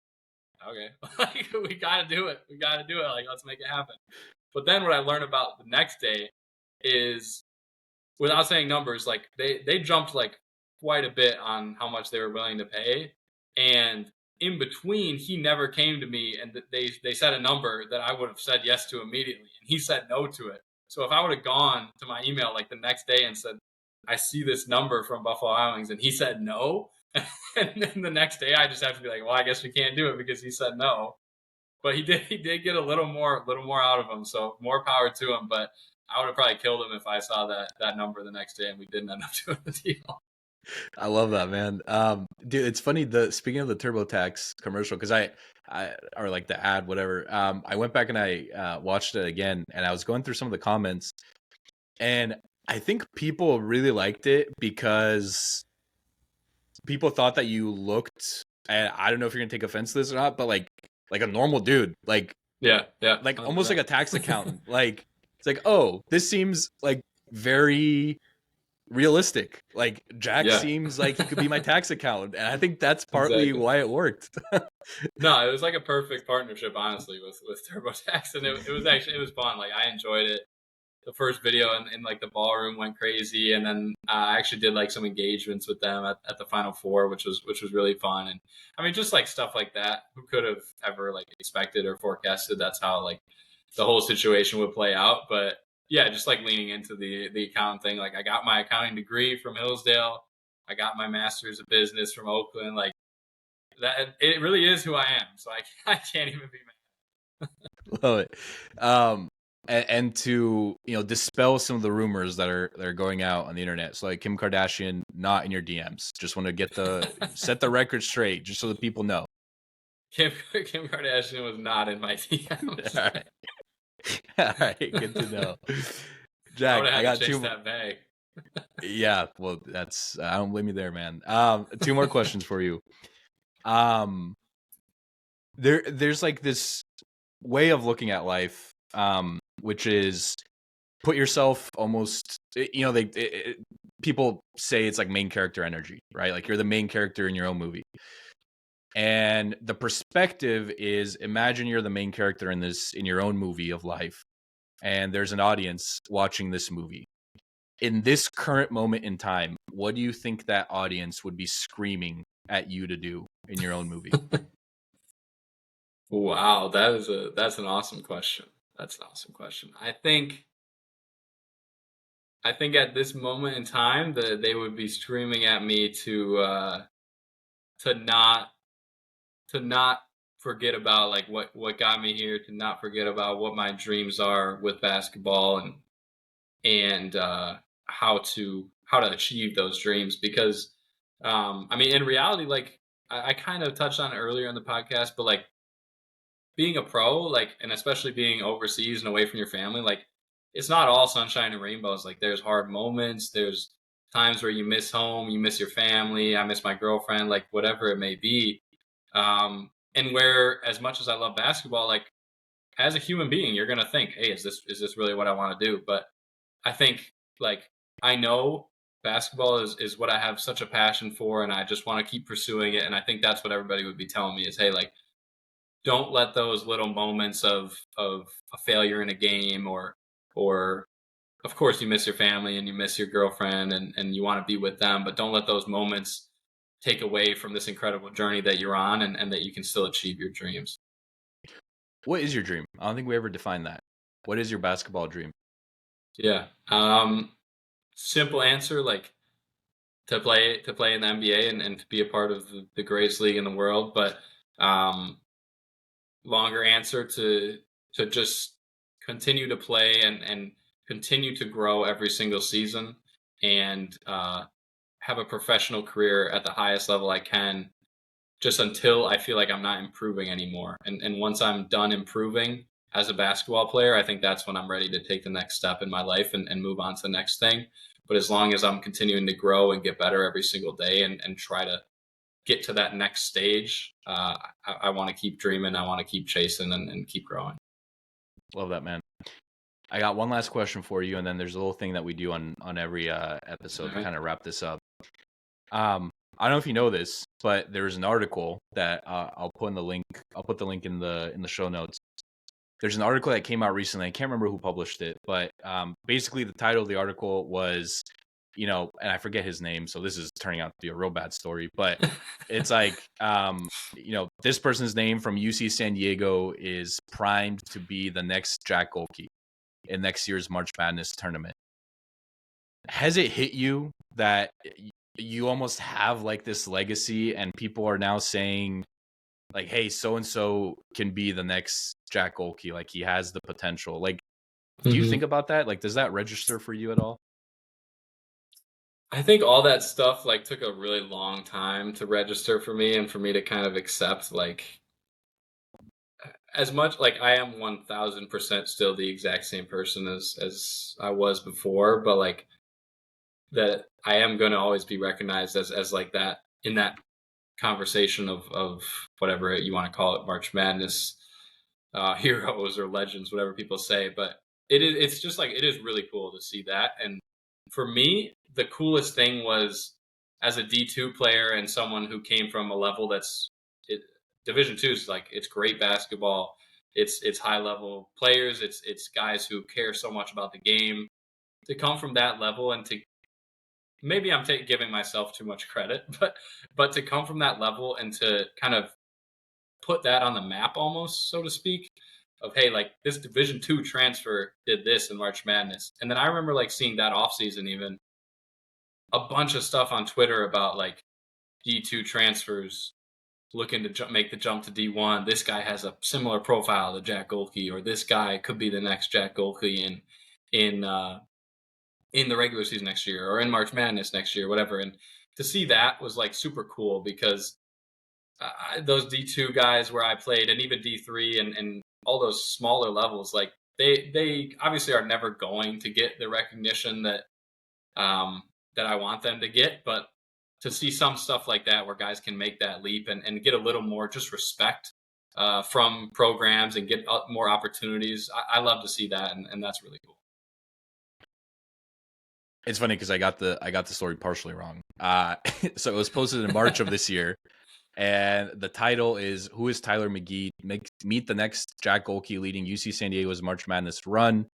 Speaker 2: okay, like we got to do it. We got to do it. Like let's make it happen. But then what I learned about the next day is, without saying numbers, like they jumped like quite a bit on how much they were willing to pay, and in between, he never came to me, and they said a number that I would have said yes to immediately, and he said no to it. So if I would have gone to my email like the next day and said, "I see this number from Buffalo Wild Wings," and he said no, and then the next day I just have to be like, "Well, I guess we can't do it because he said no." But he did get a little more out of him. So more power to him. But I would have probably killed him if I saw that number the next day and we didn't end up doing the deal.
Speaker 1: I love that, man. Dude, it's funny. Speaking of the TurboTax commercial, because I or like the ad, whatever. I went back and I watched it again, and I was going through some of the comments, and I think people really liked it because people thought that you looked. And I don't know if you're gonna take offense to this or not, but like a normal dude,
Speaker 2: Yeah, yeah,
Speaker 1: like almost like
Speaker 2: 100%.
Speaker 1: a tax accountant. Like it's like, oh, this seems like very realistic. Like Jack
Speaker 2: Yeah,
Speaker 1: seems like he could be my tax accountant, and I think that's partly
Speaker 2: exactly.
Speaker 1: why it worked.
Speaker 2: No, it was like a perfect partnership, honestly, with TurboTax, and it was fun. Like I enjoyed it. The first video in like the ballroom went crazy, and then I actually did like some engagements with them at the Final Four, which was really fun. And I mean, just like stuff like that. Who could have ever like expected or forecasted that's how like the whole situation would play out? But yeah, just like leaning into the accounting thing. Like I got my accounting degree from Hillsdale. I got my master's of business from Oakland. Like that, it really is who I am. So I can't even be
Speaker 1: Love it. And to dispel some of the rumors that are going out on the internet. So like Kim Kardashian not in your DMs. Just want to
Speaker 2: mad.
Speaker 1: set the record straight, just so that people know.
Speaker 2: Kim Kardashian was not in my DMs.
Speaker 1: All right, all right, good to know.
Speaker 2: I would
Speaker 1: Jack,
Speaker 2: have
Speaker 1: I
Speaker 2: had to
Speaker 1: got
Speaker 2: chase
Speaker 1: two.
Speaker 2: that bag.
Speaker 1: Yeah, well, that's I don't blame you there, man. Two more questions for you. Um, there's like this way of looking at life, which is put yourself almost, people say it's like main character energy, right? Like you're the main character in your own movie. And the perspective is, imagine you're the main character in your own movie of life, and there's an audience watching this movie. In this current moment in time, what do you think that audience would be screaming at you to do in your own movie?
Speaker 2: Wow, that's an awesome question. That's an awesome question. I think at this moment in time that they would be screaming at me to not to not forget about like what got me here, to not forget about what my dreams are with basketball, and how to achieve those dreams. Because I mean, in reality, like I kind of touched on it earlier in the podcast, but like being a pro, like, and especially being overseas and away from your family, like it's not all sunshine and rainbows. Like there's hard moments, there's times where you miss home, you miss your family, I miss my girlfriend, like whatever it may be. And where, as much as I love basketball, like as a human being, you're gonna think, hey, is this really what I want to do? But I think, like, I know basketball is what I have such a passion for, and I just want to keep pursuing it. And I think that's what everybody would be telling me is, hey, like, don't let those little moments of a failure in a game, or of course you miss your family and you miss your girlfriend and you want to be with them, but don't let those moments take away from this incredible journey that you're on, and that you can still achieve your dreams.
Speaker 1: What is your dream? I don't think we ever defined that. What is your basketball dream?
Speaker 2: Yeah. Simple answer, like to play in the NBA, and to be a part of the greatest league in the world. But um, longer answer, to just continue to play and continue to grow every single season, and have a professional career at the highest level I can, just until I feel like I'm not improving anymore. And once I'm done improving as a basketball player, I think that's when I'm ready to take the next step in my life, and move on to the next thing. But as long as I'm continuing to grow and get better every single day, and try to get to that next stage, I want to keep dreaming. I want to keep chasing, and keep growing.
Speaker 1: Love that, man. I got one last question for you, and then there's a little thing that we do on every
Speaker 2: All
Speaker 1: episode to
Speaker 2: right.
Speaker 1: kind of wrap this up. I don't know if you know this, but there's an article that I'll put in the link. I'll put the link in the show notes. There's an article that came out recently. I can't remember who published it, but basically the title of the article was, and I forget his name, so this is turning out to be a real bad story. But it's like, this person's name from UC San Diego is primed to be the next Jack Gohlke in next year's March Madness tournament. Has it hit you that you almost have like this legacy and people are now saying like, hey, so and so can be the next Jack Gohlke, like he has the potential? Like, do you think
Speaker 2: Hmm.
Speaker 1: about that? Like, does that register for you at all?
Speaker 2: I think all that stuff like took a really long time to register for me and for me to kind of accept like as much like I am 1000% still the exact same person as I was before, but like that I am going to always be recognized as like that in that conversation of whatever you want to call it, March Madness heroes or legends, whatever people say. But it's just like it is really cool to see that. And for me, the coolest thing was as a D2 player and someone who came from a level that's it, Division two is like it's great basketball. It's high level players. It's guys who care so much about the game. To come from that level and to maybe I'm giving myself too much credit, but to come from that level and to kind of put that on the map almost, so to speak, of hey, like this Division two transfer did this in March Madness, and then I remember like seeing that offseason even a bunch of stuff on Twitter about like D2 transfers looking to make the jump to D1. This guy has a similar profile to Jack Gohlke, or this guy could be the next Jack Gohlke in uh, in the regular season next year or in March Madness next year, whatever. And to see that was like super cool because those D2 guys where I played, and even D3 and all those smaller levels, like they obviously are never going to get the recognition that I want them to get, but to see some stuff like that where guys can make that leap and get a little more just respect from programs and get more opportunities, I love to see that, and that's really cool.
Speaker 1: It's funny because I got the story partially wrong. So it was posted in March of this year, and the title is "Who is Tyler McGee? Meet the next Jack Gohlke leading UC San Diego's March Madness run."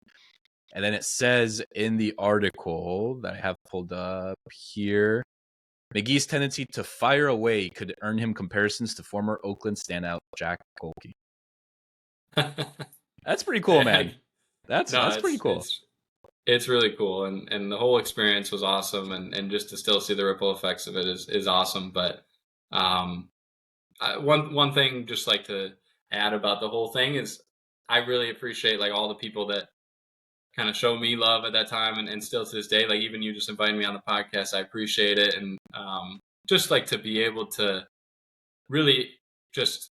Speaker 1: And then it says in the article that I have pulled up here, McGee's tendency to fire away could earn him comparisons to former Oakland standout Jack Gohlke. That's pretty cool, man. That's
Speaker 2: No,
Speaker 1: that's pretty cool.
Speaker 2: it's really cool, and the whole experience was awesome, and just to still see the ripple effects of it is awesome. But um, one thing just like to add about the whole thing is I really appreciate like all the people that kind of show me love at that time and still to this day. Like even you just inviting me on the podcast, I appreciate it, and just like to be able to really just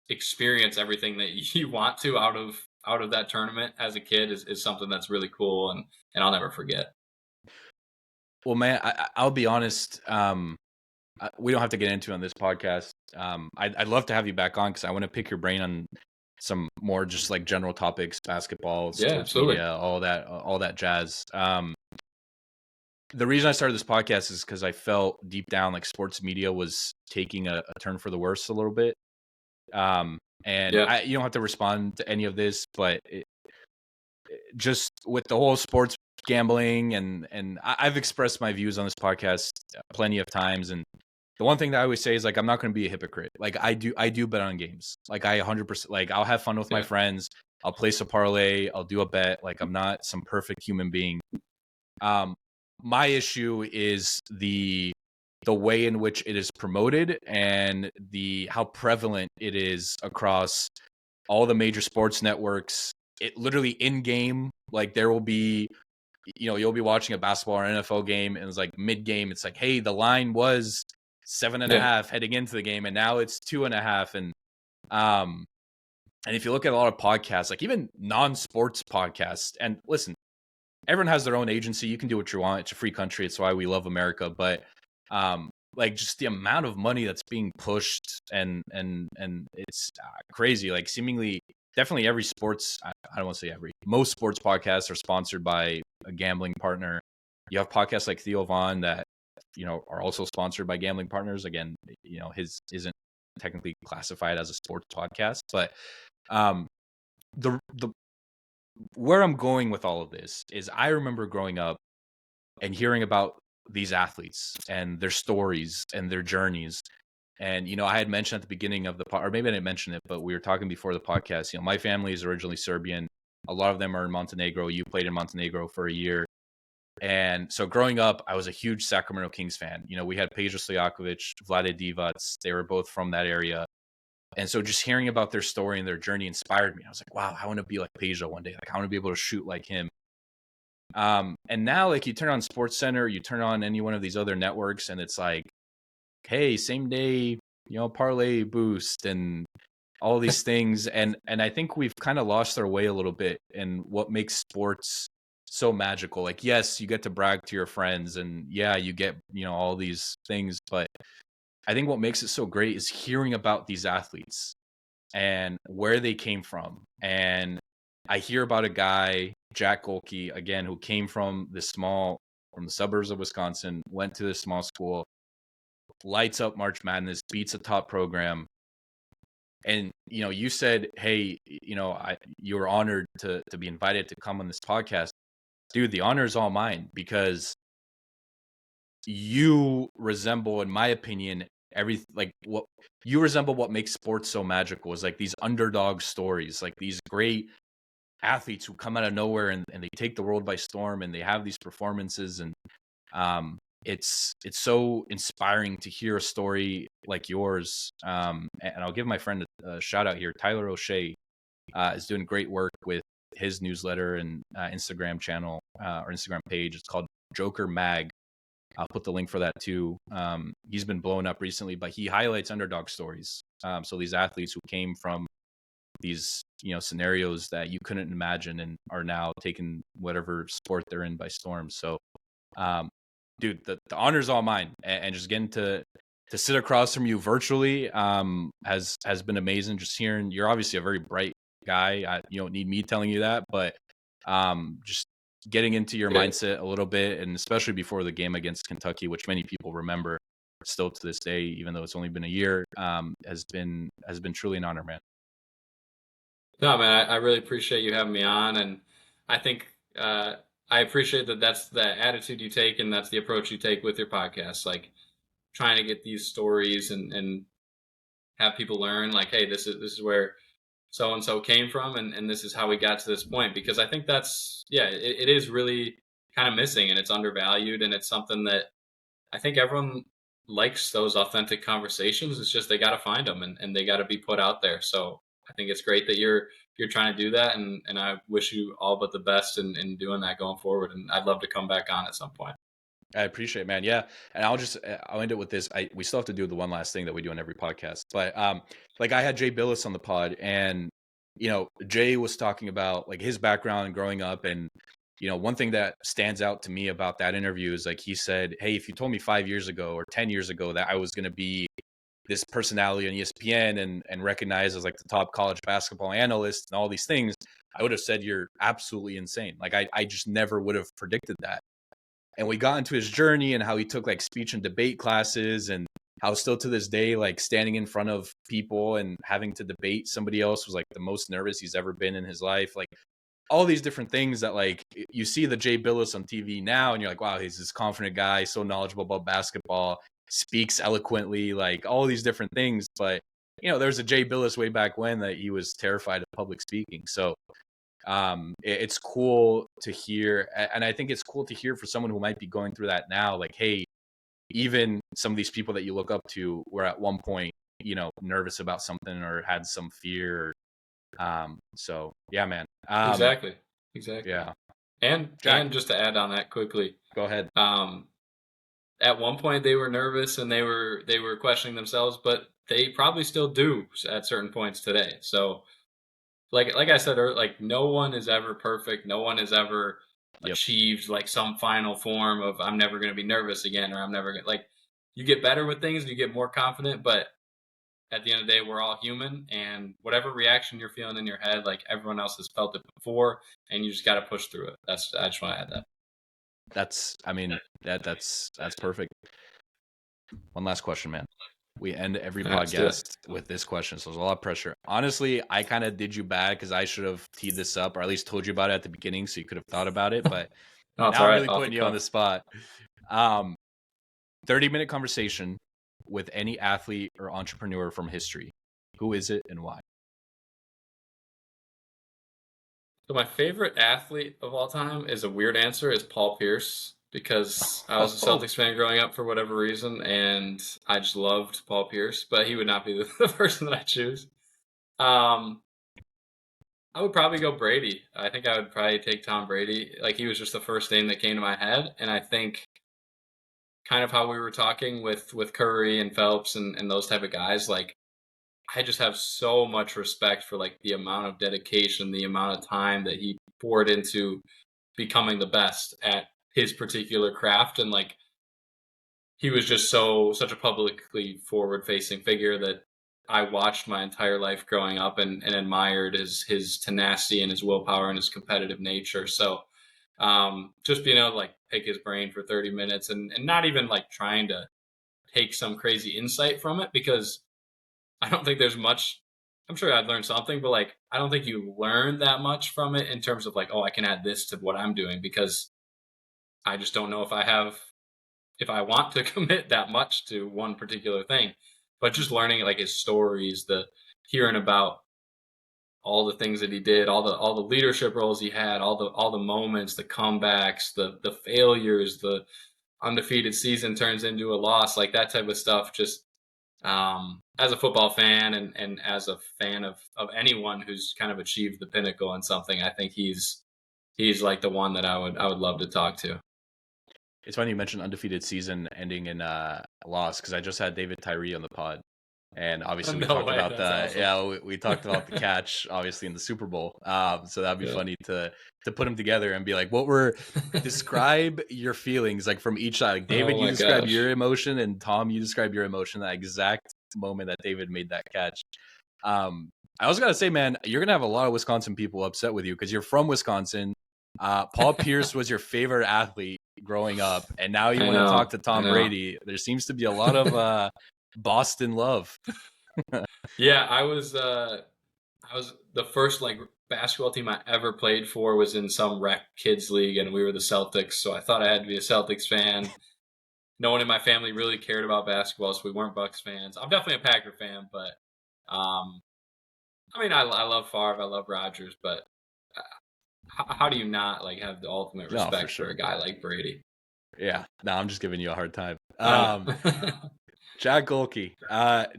Speaker 2: experience everything that you want to out of that tournament as a kid is something that's really cool and I'll never forget.
Speaker 1: Well, man, I'll be honest. We don't have to get into it on this podcast. I'd love to have you back on because I want to pick your brain on some more just like general topics, basketball,
Speaker 2: Yeah,
Speaker 1: sports
Speaker 2: absolutely.
Speaker 1: media, all that jazz. The reason I started this podcast is because I felt deep down like sports media was taking a turn for the worse a little bit. And
Speaker 2: Yeah.
Speaker 1: you don't have to respond to any of this, but just with the whole sports gambling and I've expressed my views on this podcast plenty of times, and the one thing that I always say is like I'm not going to be a hypocrite. Like I do bet on games. Like I 100% like I'll have fun with my
Speaker 2: Yeah.
Speaker 1: friends. I'll place a parlay. I'll do a bet. Like I'm not some perfect human being. Um, my issue is the way in which it is promoted and the how prevalent it is across all the major sports networks. It literally in game, like there will be, you'll be watching a basketball or NFL game, and it's like mid game, it's like, hey, the line was seven and a
Speaker 2: Yeah.
Speaker 1: half heading into the game, and now it's 2.5. Um, and if you look at a lot of podcasts, like even non-sports podcasts, and listen, everyone has their own agency. You can do what you want. It's a free country. It's why we love America. But like just the amount of money that's being pushed and it's crazy. Like seemingly definitely every sports, I don't want to say every, most sports podcasts are sponsored by a gambling partner. You have podcasts like Theo Vaughn that, are also sponsored by gambling partners. Again, his isn't technically classified as a sports podcast, but um, the where I'm going with all of this is I remember growing up and hearing about these athletes and their stories and their journeys. And, I had mentioned at the beginning of the pod, or maybe I didn't mention it, but we were talking before the podcast. My family is originally Serbian. A lot of them are in Montenegro. You played in Montenegro for a year. And so growing up, I was a huge Sacramento Kings fan. We had Peja Stojakovic, Vlade Divac. They were both from that area. And so just hearing about their story and their journey inspired me. I was like, wow, I want to be like Peja one day. Like, I want to be able to shoot like him. And now, like, you turn on Sports Center, you turn on any one of these other networks, and it's like, hey, same day, parlay boost and all these things. And I think we've kind of lost our way a little bit in what makes sports so magical. Like, yes, you get to brag to your friends, and yeah, you get, all these things, but I think what makes it so great is hearing about these athletes and where they came from. And I hear about a guy, Jack Gohlke, again, who came from from the suburbs of Wisconsin, went to this small school, lights up March Madness, beats a top program. And, you said, hey, you were honored to be invited to come on this podcast. Dude, the honor is all mine because you resemble, in my opinion, what you resemble what makes sports so magical is like these underdog stories, like these great athletes who come out of nowhere and they take the world by storm and they have these performances. And it's so inspiring to hear a story like yours. And I'll give my friend a shout out here. Tyler O'Shea is doing great work with his newsletter and Instagram channel or Instagram page. It's called Joker Mag. I'll put the link for that too. He's been blowing up recently, but he highlights underdog stories. So these athletes who came from these scenarios that you couldn't imagine and are now taking whatever sport they're in by storm. So dude, the honor's all mine, and just getting to sit across from you virtually has been amazing. Just hearing, you're obviously a very bright guy. You don't need me telling you that, but just getting into your mindset a little bit, and especially before the game against Kentucky, which many people remember still to this day, even though it's only been a year, has been truly an honor, man.
Speaker 2: No, man, I really appreciate you having me on, and I think I appreciate that that's the attitude you take, and that's the approach you take with your podcast, like trying to get these stories and have people learn, like, hey, this is where so and so came from, and this is how we got to this point. Because I think that's it is really kind of missing, and it's undervalued, and it's something that I think everyone likes those authentic conversations. It's just they got to find them and they got to be put out there. So I think it's great that you're trying to do that, and I wish you all but the best in doing that going forward. And I'd love to come back on at some point.
Speaker 1: I appreciate it, man. Yeah. And I'll end it with this. We still have to do the one last thing that we do on every podcast, but like I had Jay Billis on the pod, and Jay was talking about like his background and growing up. And one thing that stands out to me about that interview is like he said, hey, if you told me 5 years ago or 10 years ago that I was going to be this personality on ESPN and recognized as like the top college basketball analyst and all these things, I would have said you're absolutely insane. Like I just never would have predicted that. And we got into his journey and how he took like speech and debate classes, and how still to this day, like standing in front of people and having to debate somebody else was like the most nervous he's ever been in his life. Like all these different things that like you see the Jay Billis on TV now and you're like, wow, he's this confident guy, so knowledgeable about basketball, speaks eloquently, like all these different things. But there's a Jay Billis way back when that he was terrified of public speaking. So it's cool to hear, and I think it's cool to hear for someone who might be going through that now, like, hey, even some of these people that you look up to were at one point nervous about something or had some fear. So yeah, man.
Speaker 2: Exactly.
Speaker 1: Yeah.
Speaker 2: And
Speaker 1: Jack,
Speaker 2: just to add on that quickly,
Speaker 1: go ahead.
Speaker 2: um, at one point they were nervous and they were questioning themselves, but they probably still do at certain points today. So like I said earlier, like no one is ever perfect. No one has ever
Speaker 1: Yep.
Speaker 2: achieved like some final form of I'm never going to be nervous again, or I'm never going to like you get better with things and you get more confident, but at the end of the day, we're all human, and whatever reaction you're feeling in your head, like everyone else has felt it before, and you just got to push through it. I just want to add that.
Speaker 1: I mean, that's perfect. One last question, man. We end every
Speaker 2: All right, let's do it.
Speaker 1: podcast with this question, so there's a lot of pressure. Honestly, I kind of did you bad because I should have teed this up, or at least told you about it at the beginning, so you could have thought about it. But
Speaker 2: No, it's
Speaker 1: now
Speaker 2: all
Speaker 1: I'm
Speaker 2: right.
Speaker 1: really
Speaker 2: Off the
Speaker 1: putting you on the
Speaker 2: cuff.
Speaker 1: spot. 30-minute conversation with any athlete or entrepreneur from history. Who is it and why?
Speaker 2: So my favorite athlete of all time is a weird answer is Paul Pierce because I was a
Speaker 1: Oh,
Speaker 2: Celtics fan growing up for whatever reason, and I just loved Paul Pierce, but he would not be the person that I choose. Um, I would probably go Brady. I think I would probably take Tom Brady. Like he was just the first name that came to my head, and I think kind of how we were talking with Curry and Phelps and those type of guys, like I just have so much respect for like the amount of dedication, the amount of time that he poured into becoming the best at his particular craft, and like he was just such a publicly forward facing figure that I watched my entire life growing up and admired his tenacity and his willpower and his competitive nature. So just being able to like pick his brain for 30 minutes and not even like trying to take some crazy insight from it because I don't think there's much. I'm sure I'd learn something, but like I don't think you learn that much from it in terms of like, oh, I can add this to what I'm doing because I just don't know if I want to commit that much to one particular thing. But just learning like his stories, the hearing about all the things that he did, all the leadership roles he had, all the moments, the comebacks, the failures, the undefeated season turns into a loss, like that type of stuff. Just as a football fan and as a fan of anyone who's kind of achieved the pinnacle in something, I think he's like the one that I would love to talk to.
Speaker 1: it's funny you mentioned undefeated season ending in loss because I just had David Tyree on the pod, and obviously we
Speaker 2: No
Speaker 1: talked
Speaker 2: way,
Speaker 1: about
Speaker 2: that's
Speaker 1: the
Speaker 2: awesome.
Speaker 1: yeah we talked about the catch obviously in the Super Bowl. So that'd be
Speaker 2: Yeah.
Speaker 1: funny to put them together and be like, what were describe your feelings like from each side. Like
Speaker 2: Oh
Speaker 1: David, you
Speaker 2: my
Speaker 1: describe your
Speaker 2: gosh.
Speaker 1: emotion, and Tom, you describe your emotion. That exact moment that David made that catch. Um, I also gotta say, man, you're gonna have a lot of Wisconsin people upset with you because you're from Wisconsin. Paul Pierce was your favorite athlete growing up, and now you
Speaker 2: I
Speaker 1: want to talk
Speaker 2: know.
Speaker 1: to
Speaker 2: I
Speaker 1: Tom
Speaker 2: know.
Speaker 1: Brady. There seems to be a lot of Boston love.
Speaker 2: Yeah, I was the first like basketball team I ever played for was in some rec kids league and we were the Celtics, so I thought I had to be a Celtics fan. No one in my family really cared about basketball, so we weren't Bucks fans. I'm definitely a Packer fan, but um I mean I love Favre, I love Rodgers, but how do you not like have the ultimate
Speaker 1: No, for
Speaker 2: respect for
Speaker 1: sure.
Speaker 2: a guy like Brady?
Speaker 1: Yeah, no, I'm just giving you a hard time.
Speaker 2: Uh,
Speaker 1: Jack Gohlke,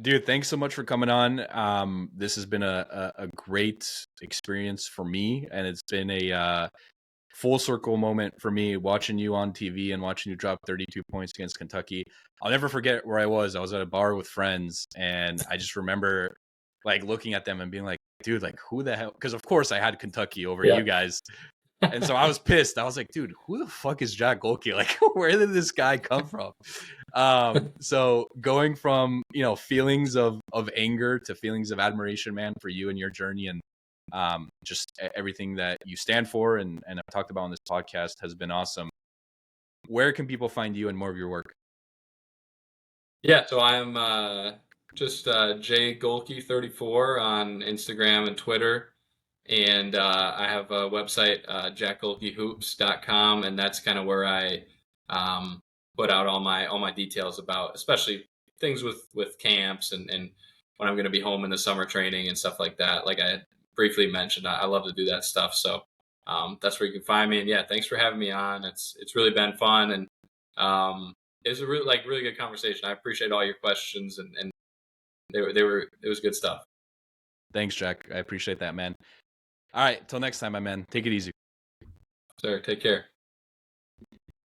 Speaker 1: dude, thanks so much for coming on. This has been a great experience for me, and it's been a full circle moment for me watching you on TV and watching you drop 32 points against Kentucky. I'll never forget where I was. I was at a bar with friends, and I just remember like looking at them and being like, dude, like who the hell? Because of course I had Kentucky over
Speaker 2: yeah.
Speaker 1: you guys. And so I was pissed. I was like, dude, who the fuck is Jack Gohlke? Like, where did this guy come from? So going from, feelings of anger to feelings of admiration, man, for you and your journey and just everything that you stand for and I've talked about on this podcast has been awesome. Where can people find you and more of your work?
Speaker 2: Yeah, so I'm just J Golke 34 on Instagram and Twitter. And I have a website, jackgolkehoops.com, and that's kind of where I um, put out all my details about, especially things with camps and when I'm going to be home in the summer training and stuff like that. Like I briefly mentioned, I love to do that stuff. So that's where you can find me. And yeah, thanks for having me on. It's really been fun and um, it was a really good conversation. I appreciate all your questions and they were it was good stuff.
Speaker 1: Thanks, Jack. I appreciate that, man. All right, till next time, my man. Take it easy.
Speaker 2: So take care.